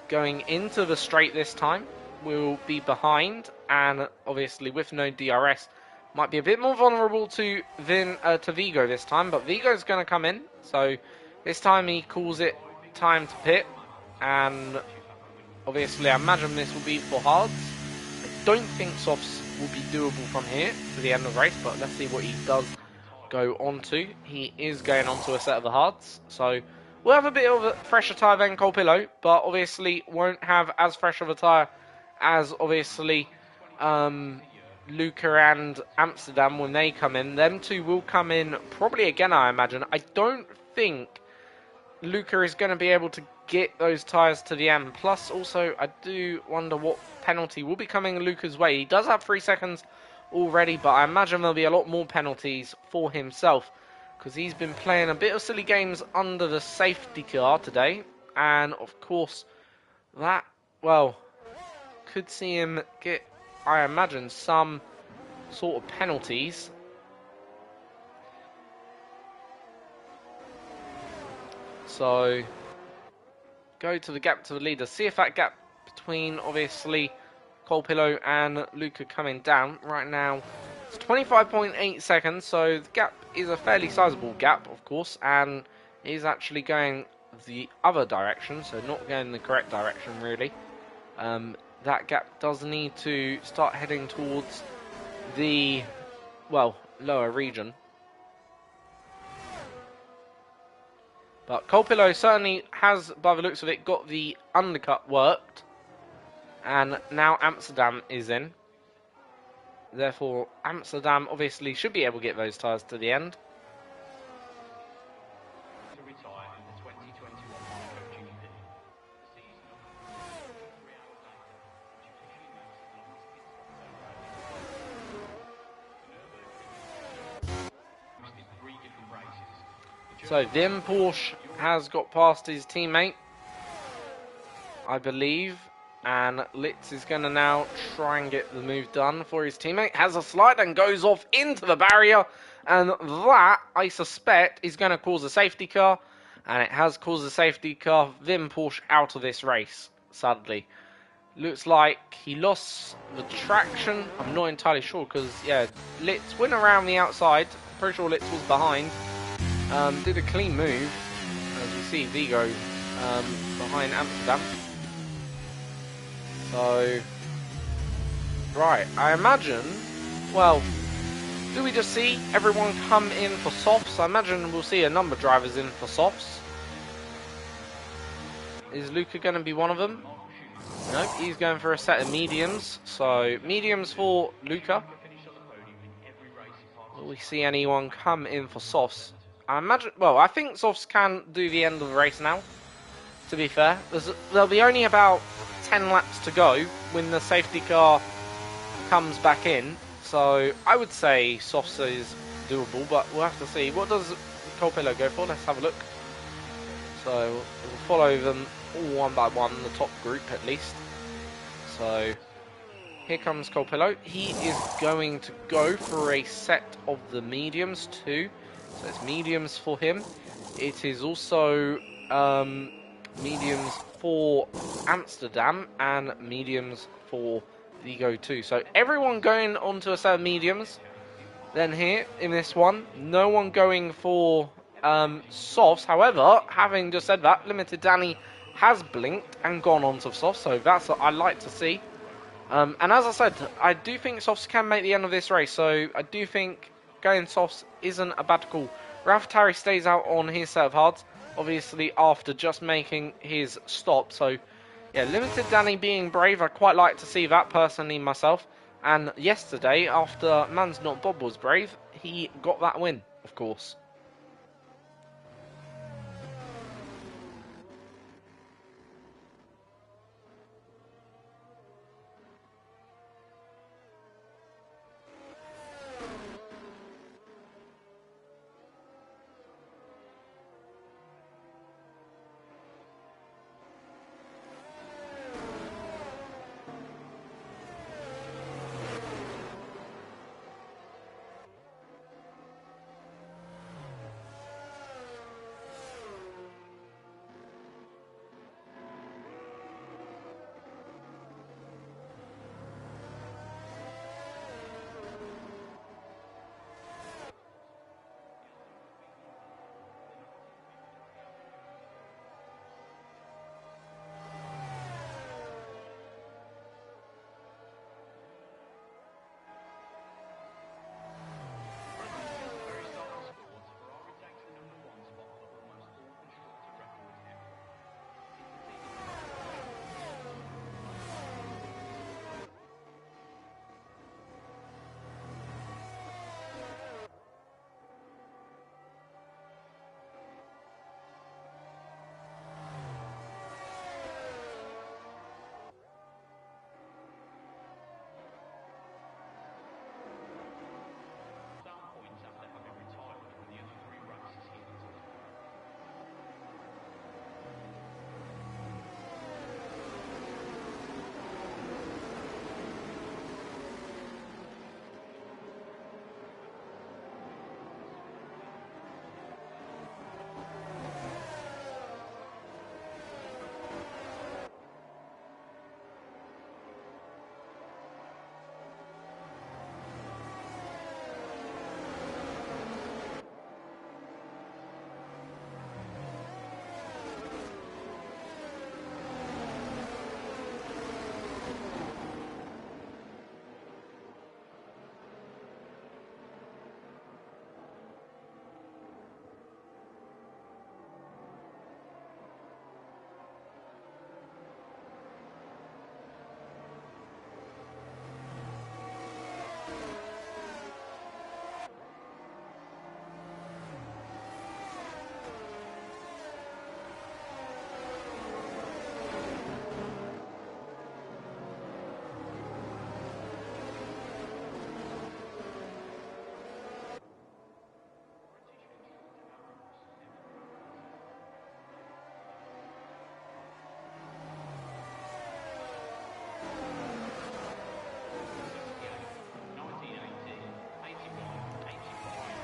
going into the straight this time will be behind, and obviously with no DRS might be a bit more vulnerable to Vigo this time, but Vigo's going to come in, so this time he calls it time to pit, and obviously I imagine this will be for hards. I don't think softs will be doable from here to the end of the race, but let's see what he does go on to. He is going on to a set of the hards, so we'll have a bit of a fresher tyre than Cole Pillow, but obviously won't have as fresh of a tyre as obviously Luca and Amsterdam when they come in. Them two will come in probably again, I imagine. I don't think Luca is going to be able to get those tyres to the end. Plus, also, I do wonder what penalty will be coming Luca's way. He does have 3 seconds already, but I imagine there'll be a lot more penalties for himself, because he's been playing a bit of silly games under the safety car today. And, of course, that, well, could see him get, I imagine, some sort of penalties. So, go to the gap to the leader. See if that gap between, obviously, Cole Pillow and Luca coming down. Right now, it's 25.8 seconds, so the gap is a fairly sizable gap, of course, and is actually going the other direction, so not going the correct direction, really. That gap does need to start heading towards the, well, lower region. But Cole Pillow certainly has, by the looks of it, got the undercut worked. And now Amsterdam is in. Therefore, Amsterdam obviously should be able to get those tyres to the end. So Vim Porsche has got past his teammate, I believe, and Litz is going to now try and get the move done for his teammate. Has a slide and goes off into the barrier, and that, I suspect, is going to cause a safety car, and it has caused a safety car. Vim Porsche out of this race, sadly. Looks like he lost the traction. I'm not entirely sure, because, yeah, Litz went around the outside. Pretty sure Litz was behind. Did a clean move, as you see Vigo behind Amsterdam. So, right, I imagine, well, do we just see everyone come in for softs? I imagine we'll see a number of drivers in for softs. Is Luca going to be one of them? Nope, he's going for a set of mediums. So mediums for Luca. Will we see anyone come in for softs? I imagine. Well, I think softs can do the end of the race now. To be fair, there'll be only about 10 laps to go when the safety car comes back in. So I would say softs is doable, but we'll have to see. What does Colpillo go for? Let's have a look. So we'll follow them all one by one, the top group at least. So here comes Colpillo. He is going to go for a set of the mediums too. So it's mediums for him. It is also mediums for Amsterdam and mediums for Vigo too. So everyone going onto a set of mediums. Then here in this one, no one going for softs. However, having just said that, Limited Danny has blinked and gone on to softs, so that's what I like to see. And as I said, I do think softs can make the end of this race, so I do think going softs isn't a bad call. Raffatari stays out on his set of hards, obviously after just making his stop, so yeah, Limited Danny being brave, I quite like to see that personally myself. And yesterday, after Man's Not Bob was brave, he got that win, of course.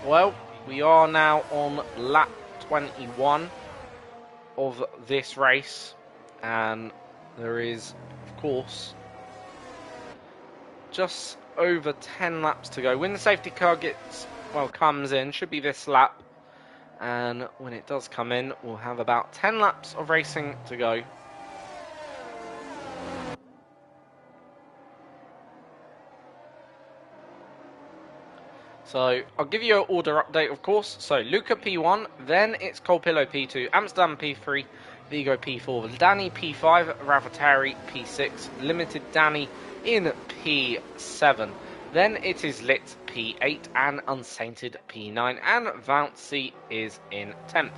Well, we are now on lap 21 of this race, and there is, of course, just over 10 laps to go. When the safety car comes in, should be this lap, and when it does come in, we'll have about 10 laps of racing to go. So I'll give you an order update, of course. So Luca P1, then it's Colpillo P2, Amsterdam P3, Vigo P4, Danny P5, Ravatari P6, Limited Danny in P7. Then it is Lit P8 and Unsainted P9, and Bouncy is in 10th.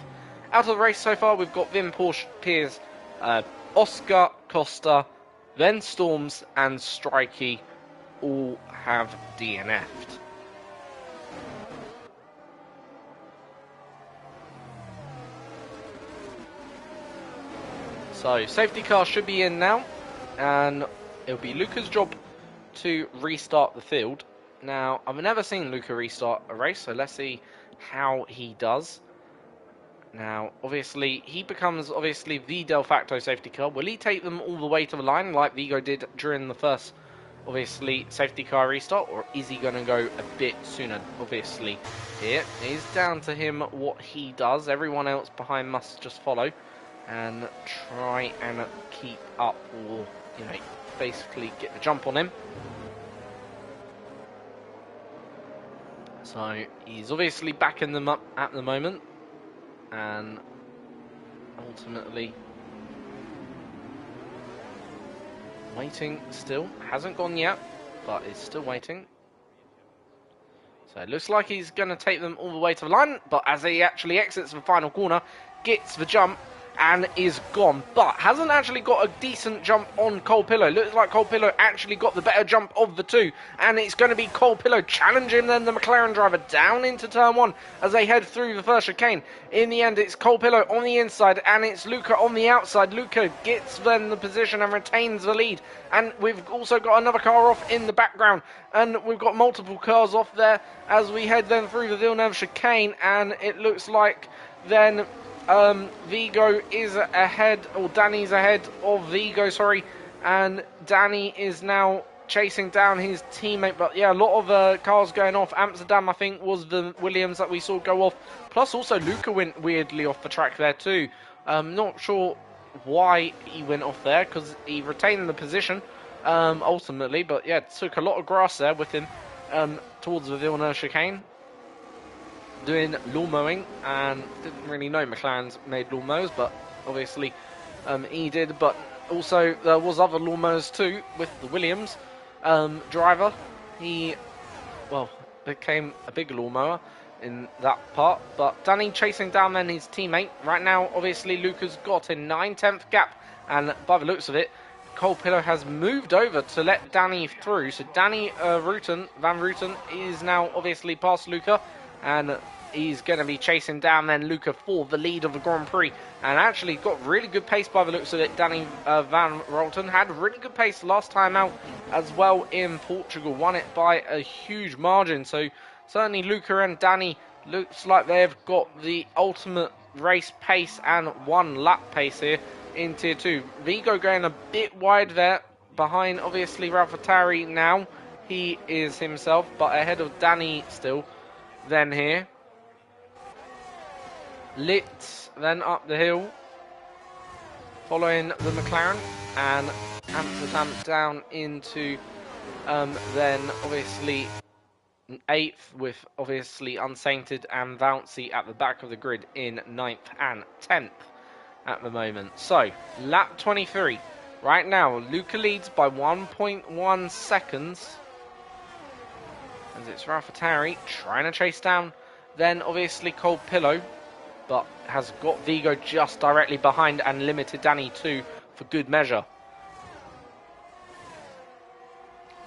Out of the race so far, we've got Vim, Porsche, Piers, Oscar, Costa, then Storms and Strikey all have DNF'd. So safety car should be in now, and it'll be Luca's job to restart the field. Now, I've never seen Luca restart a race, so let's see how he does. Now, obviously, he becomes the de facto safety car. Will he take them all the way to the line like Vigo did during the first, safety car restart? Or is he going to go a bit sooner? Obviously, it is down to him what he does. Everyone else behind must just follow and try and keep up, or, basically get the jump on him. So, he's obviously backing them up at the moment. And ultimately waiting still. Hasn't gone yet, but is still waiting. So it looks like he's going to take them all the way to the line, but as he actually exits the final corner, gets the jump and is gone, but hasn't actually got a decent jump on Cole Pillow. Looks like Cole Pillow actually got the better jump of the two, and it's going to be Cole Pillow challenging then the McLaren driver down into turn one as they head through the first chicane. In the end, it's Cole Pillow on the inside and it's Luca on the outside. Luca gets then the position and retains the lead, and we've also got another car off in the background, and we've got multiple cars off there as we head then through the Villeneuve chicane, and it looks like then Vigo is ahead, or Danny's ahead of Vigo, sorry, and Danny is now chasing down his teammate. But yeah, a lot of cars going off. Amsterdam, I think, was the Williams that we saw go off. Plus also Luca went weirdly off the track there too. Not sure why he went off there, because he retained the position ultimately, but yeah, took a lot of grass there with him towards the Villeneuve chicane, doing lawn mowing, and didn't really know McLaren's made lawn mowers, but obviously he did. But also there was other lawn mowers too with the Williams driver. He, well, became a big lawn mower in that part. But Danny chasing down then his teammate. Right now, obviously, Luca's got a 9/10 gap, and by the looks of it, Cole Pillow has moved over to let Danny through. So Danny Van Rooten is now obviously past Luca, and he's going to be chasing down then Luca for the lead of the Grand Prix, and actually got really good pace by the looks of it. Danny Van Rooten had really good pace last time out as well in Portugal, won it by a huge margin. So certainly Luca and Danny looks like they've got the ultimate race pace and one lap pace here in Tier 2. Vigo going a bit wide there behind obviously Ravatari now. He is himself, but ahead of Danny still. Then here, Lit then up the hill, following the McLaren, and Amsterdam down into then obviously 8th, with obviously Unsainted and Bouncy at the back of the grid in 9th and 10th at the moment. So lap 23 right now, Luca leads by 1.1 seconds. As it's Rafatari trying to chase down then obviously Cole Pillow, but has got Vigo just directly behind and limited Danny too for good measure.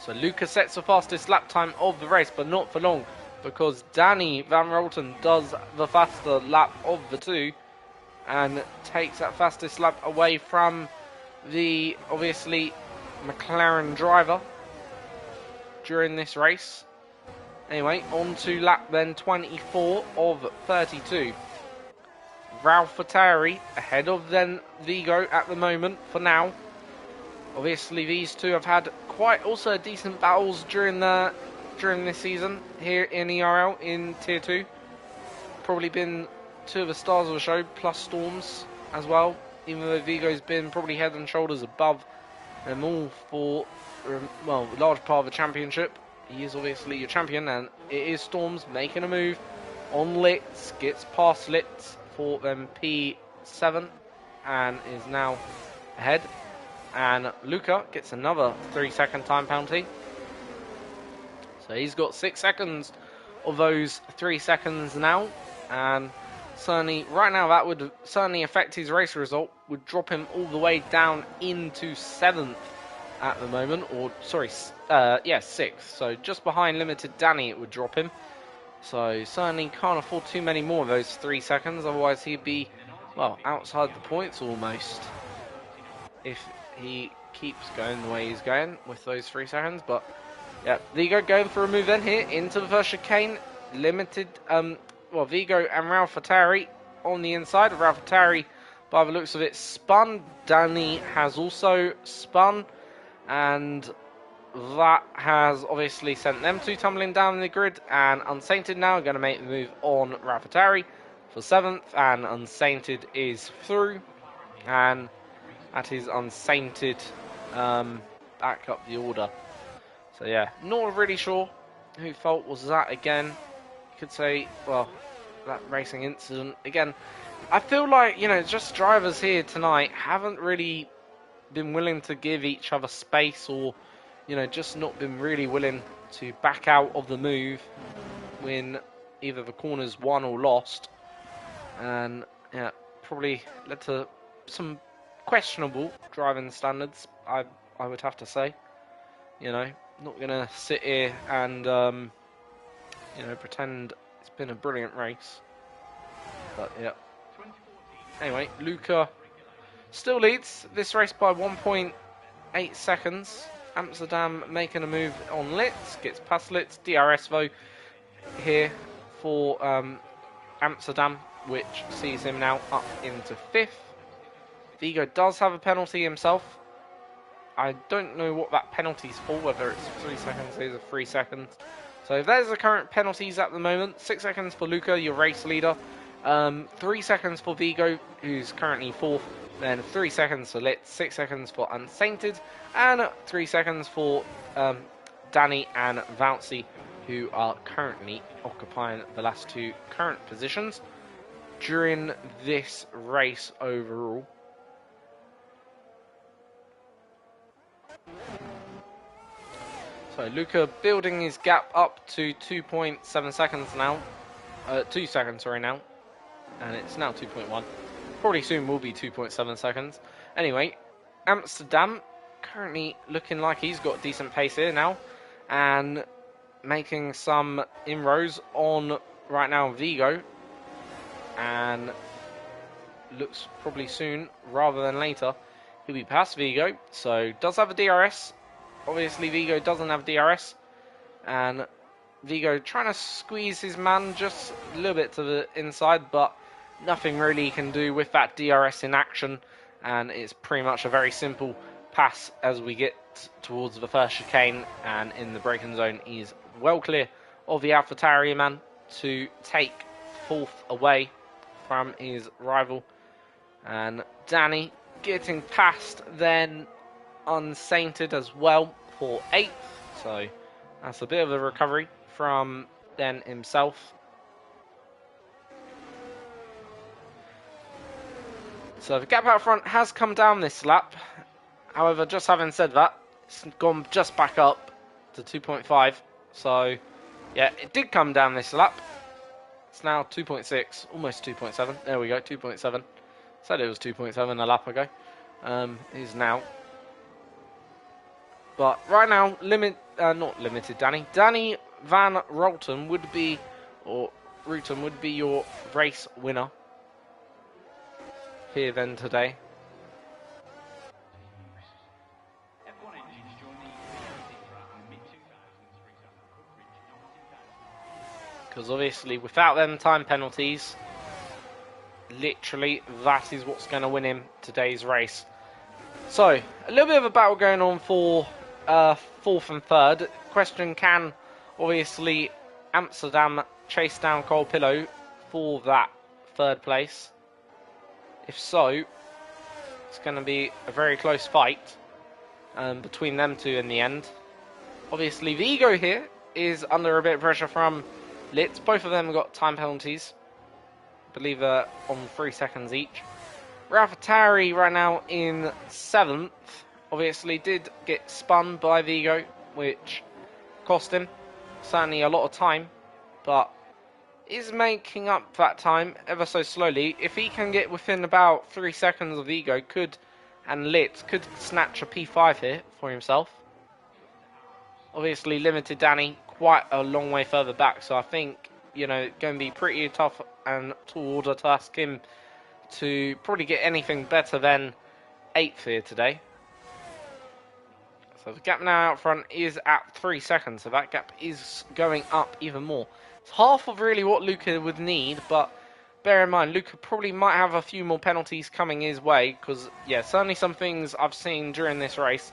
So Luca sets the fastest lap time of the race, but not for long, because Danny Van Rooten does the faster lap of the two and takes that fastest lap away from the obviously McLaren driver during this race. Anyway, on to lap then 24 of 32. Ralph Fatari ahead of then Vigo at the moment for now. Obviously these two have had quite also decent battles during this season here in ERL in Tier 2. Probably been two of the stars of the show, plus Storms as well, even though Vigo's been probably head and shoulders above them all for, well, a large part of the championship. He is obviously your champion, and it is Storms making a move on Litz, gets past Litz for them P7, and is now ahead. And Luca gets another 3-second time penalty. So he's got 6 seconds of those 3 seconds now. And certainly, right now, that would certainly affect his race result. Would drop him all the way down into 7th at the moment. Or, sorry, yeah, 6th. So just behind Limited Danny, it would drop him. So certainly can't afford too many more of those 3 seconds. Otherwise, he'd be, well, outside the points almost. If he keeps going the way he's going with those 3 seconds. But yeah, Vigo going for a move in here into the first chicane. Limited, well, Vigo and Ralph Attari on the inside. Ralph Attari, by the looks of it, spun. Danny has also spun, and that has obviously sent them two tumbling down the grid. And Unsainted now are going to make the move on Ralph Attari for 7th, and Unsainted is through, and that is Unsainted back up the order. So yeah, not really sure whose fault was that again. You could say, well, that racing incident. Again, I feel like, you know, just drivers here tonight haven't really been willing to give each other space, or, you know, just not been really willing to back out of the move when either the corner's won or lost. And yeah, probably led to some questionable driving standards, I would have to say. You know, not going to sit here and, you know, pretend it's been a brilliant race. But, yeah. Anyway, Luca still leads this race by 1.8 seconds. Amsterdam making a move on Litz, gets past Litz. DRS, though, here for Amsterdam, which sees him now up into 5th. Vigo does have a penalty himself. I don't know what that penalty's for, whether it's 3 seconds or 3 seconds. So there's the current penalties at the moment. 6 seconds for Luca, your race leader. 3 seconds for Vigo, who's currently 4th. Then 3 seconds for Litz, 6 seconds for Unsainted, and 3 seconds for Danny and Vouncey, who are currently occupying the last 2 current positions during this race overall. So Luca building his gap up to 2.7 seconds now. 2 seconds, sorry, now. And it's now 2.1. Probably soon will be 2.7 seconds. Anyway, Amsterdam currently looking like he's got decent pace here now. And making some inroads on, right now, Vigo. And looks probably soon, rather than later, he'll be past Vigo. So does have a DRS. Obviously, Vigo doesn't have DRS, and Vigo trying to squeeze his man just a little bit to the inside, but nothing really he can do with that DRS in action, and it's pretty much a very simple pass as we get towards the first chicane, and in the braking zone he's well clear of the AlphaTauri man to take 4th away from his rival, and Danny getting past then Unsainted as well for 8th, so that's a bit of a recovery from then himself. So the gap out front has come down this lap. However, just having said that, it's gone just back up to 2.5. So yeah, it did come down this lap. It's now 2.6, almost 2.7. There we go, 2.7. Said it was 2.7 a lap ago. Is now. But right now, not limited Danny. Danny Van Rolten would be, or Rutten would be your race winner here then today. Because obviously, without them time penalties, literally that is what's going to win him today's race. So, a little bit of a battle going on for 4th and 3rd. Question, can obviously Amsterdam chase down Cole Pillow for that 3rd place? If so, it's going to be a very close fight between them two in the end. Obviously, Vigo here is under a bit of pressure from Litz. Both of them got time penalties. I believe on 3 seconds each. Raffatari right now in 7th. Obviously did get spun by Vigo, which cost him certainly a lot of time, but is making up that time ever so slowly. If he can get within about 3 seconds of Vigo, and Lit could snatch a P5 here for himself. Obviously limited Danny quite a long way further back, so I think, you know, going to be pretty tough and tall order to ask him to probably get anything better than 8th here today. So the gap now out front is at 3 seconds, so that gap is going up even more. It's half of really what Luca would need, but bear in mind, Luca probably might have a few more penalties coming his way, because, yeah, certainly some things I've seen during this race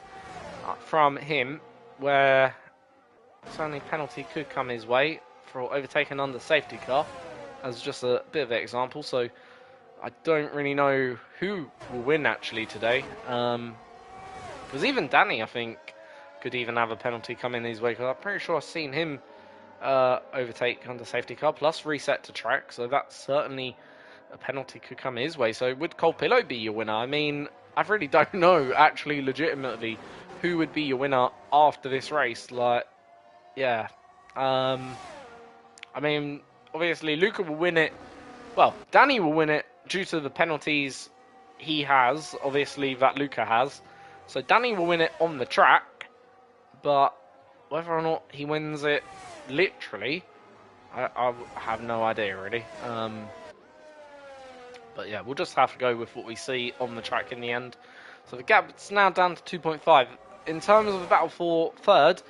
from him, where certainly penalty could come his way for overtaking under safety car, as just a bit of an example. So I don't really know who will win actually today. Because even Danny, I think, could even have a penalty come in his way. Because I'm pretty sure I've seen him overtake under safety car, plus reset to track. So that certainly a penalty could come his way. So would Colpillo be your winner? I mean, I really don't know, actually, legitimately, who would be your winner after this race. Like, yeah. I mean, obviously, Luca will win it. Well, Danny will win it due to the penalties he has, obviously, that Luca has. So Danny will win it on the track, but whether or not he wins it literally, I have no idea really. But yeah, we'll just have to go with what we see on the track in the end. So the gap is now down to 2.5. In terms of the battle for 3rd,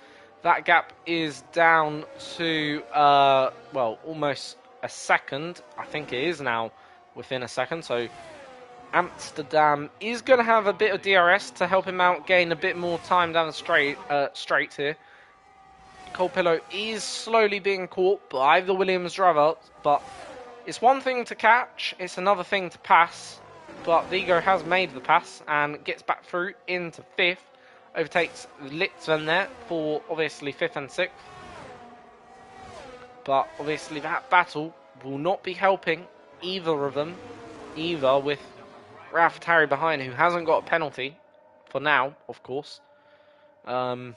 that gap is down to, well, almost a second. I think it is now within a second, so Amsterdam is going to have a bit of DRS to help him out, gain a bit more time down the straight here. Colpillo is slowly being caught by the Williams driver, but it's one thing to catch, it's another thing to pass. But Vigo has made the pass and gets back through into 5th. Overtakes Litzven there for obviously 5th and 6th. But obviously that battle will not be helping either of them, either with Raffatari behind, who hasn't got a penalty for now, of course. I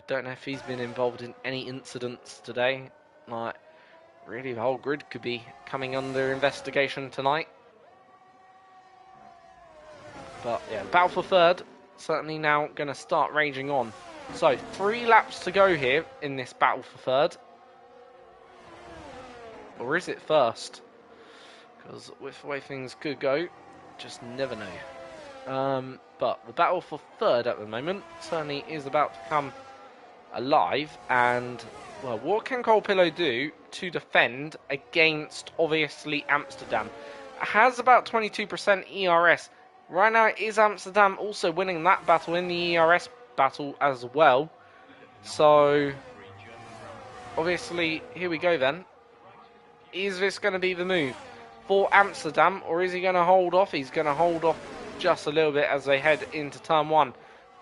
don't know if he's been involved in any incidents today. Like, really, the whole grid could be coming under investigation tonight. But yeah, battle for 3rd certainly now going to start raging on. So 3 laps to go here in this battle for 3rd. Or is it 1st? Because with the way things could go, just never know. But the battle for 3rd at the moment certainly is about to come alive. And, well, what can Colpillo do to defend against, obviously, Amsterdam? It has about 22% ERS. Right now, is Amsterdam also winning that battle in the ERS battle as well? So, obviously, here we go then. Is this going to be the move for Amsterdam, or is he going to hold off? He's going to hold off just a little bit as they head into turn 1.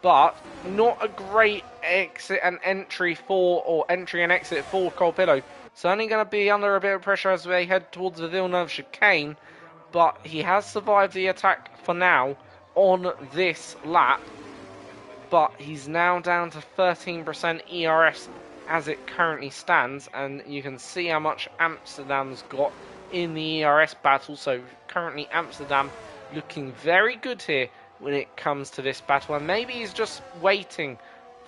But not a great exit and entry for, or entry and exit for Colpillo. Certainly going to be under a bit of pressure as they head towards the Villeneuve chicane. But he has survived the attack for now on this lap. But he's now down to 13% ERS as it currently stands. And you can see how much Amsterdam's got in the ERS battle. So currently Amsterdam looking very good here when it comes to this battle. And maybe he's just waiting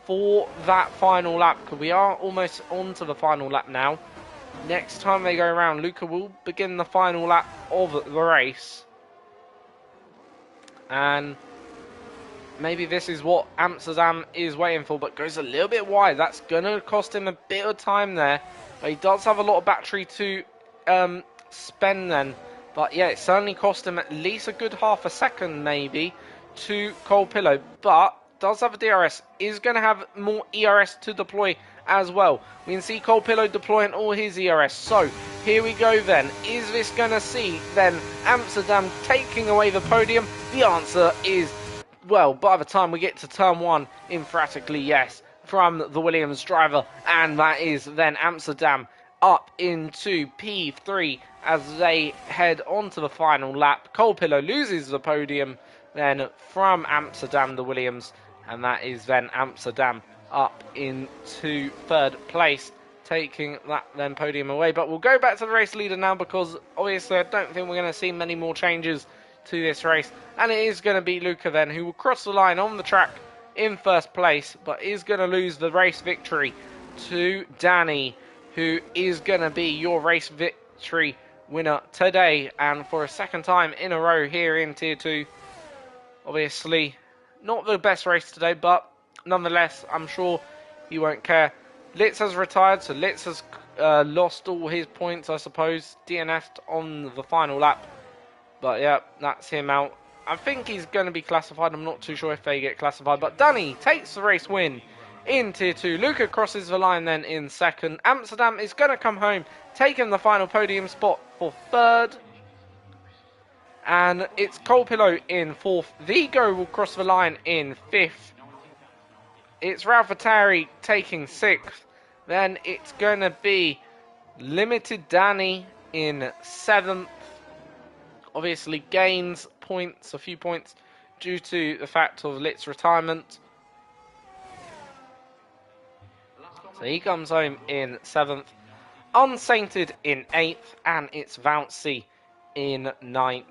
for that final lap, because we are almost on to the final lap now. Next time they go around, Luca will begin the final lap of the race. And maybe this is what Amsterdam is waiting for, but goes a little bit wide. That's going to cost him a bit of time there. But he does have a lot of battery to spend then. But yeah, it certainly cost him at least a good half a second maybe to Colpillo. But does have a DRS, is going to have more ERS to deploy as well. We can see Colpillo deploying all his ERS. So here we go then. Is this going to see then Amsterdam taking away the podium? The answer is, well, by the time we get to turn 1, emphatically yes, from the Williams driver. And that is then Amsterdam up into P3 as they head onto the final lap. Colpillow loses the podium then from Amsterdam the Williams, and that is then Amsterdam up into third place, taking that then podium away. But we'll go back to the race leader now, because obviously I don't think we're going to see many more changes to this race, and it is going to be Luca then who will cross the line on the track in first place, but is going to lose the race victory to Danny, who is going to be your race victory winner today, and for a second time in a row here in Tier 2. Obviously, not the best race today, but nonetheless, I'm sure he won't care. Litz has retired, so Litz has lost all his points, I suppose. DNF'd on the final lap. But yeah, that's him out. I think he's going to be classified. I'm not too sure if they get classified. But Danny takes the race win in Tier 2. Luca crosses the line then in second. Amsterdam is going to come home, taking the final podium spot for third. And it's Colpillow in fourth. Vigo will cross the line in fifth. It's Ralph Attari taking sixth. Then it's going to be Limited Danny in seventh. Obviously gains points, a few points, due to the fact of Litz's retirement. So he comes home in seventh. Unsainted in eighth, and it's Bouncy in ninth,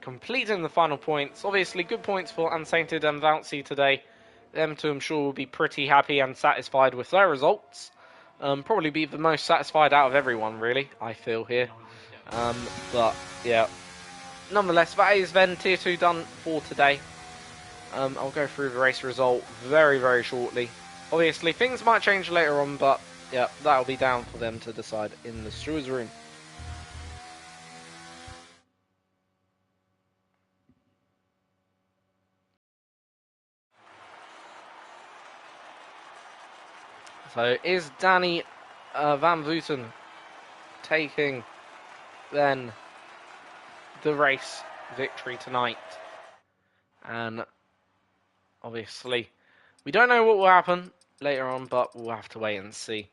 completing the final points. Obviously good points for Unsainted and Bouncy today. Them two, I'm sure, will be pretty happy and satisfied with their results. Probably be the most satisfied out of everyone, really, I feel here. But yeah, nonetheless, that is then Tier 2 done for today. I'll go through the race result very, very shortly. Obviously, things might change later on, but yeah, that'll be down for them to decide in the stewards' room. So is Danny Van Vooten taking then the race victory tonight? And obviously we don't know what will happen later on, but we'll have to wait and see.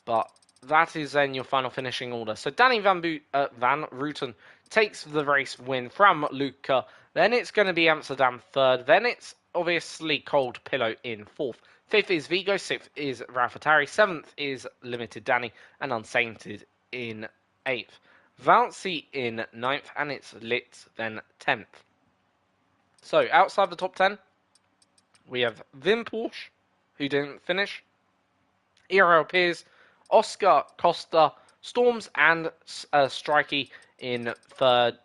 But that is then your final finishing order. So Danny Van Rooten takes the race win from Luca. Then it's going to be Amsterdam third. Then it's obviously Colpillow in fourth. Fifth is Vigo. Sixth is Ralph Attari. Seventh is Limited Danny. And Unsainted in eighth. Bouncy in ninth. And it's Litz then 10th. So outside the top 10, we have Vim Porsche, who didn't finish. ERL Piers, Oscar Costa, Storms, and Strikey in third.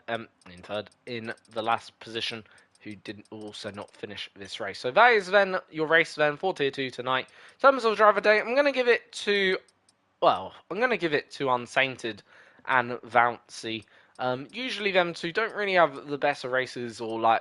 In the last position, who did also not finish this race. So that is then your race then for Tier 2 tonight. In terms of driver day, I'm going to give it to, Unsainted and Bouncy. Usually them two don't really have the best of races or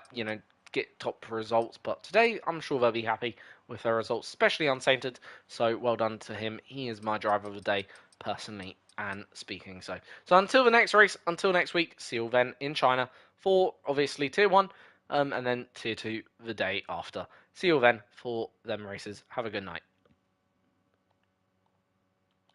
get top results, but today I'm sure they'll be happy with their results, especially Unsainted. So well done to him. He is my driver of the day, personally and speaking. So until the next race, until next week, see you then in China for obviously Tier 1, and then Tier 2 the day after. See you then for them races. Have a good night.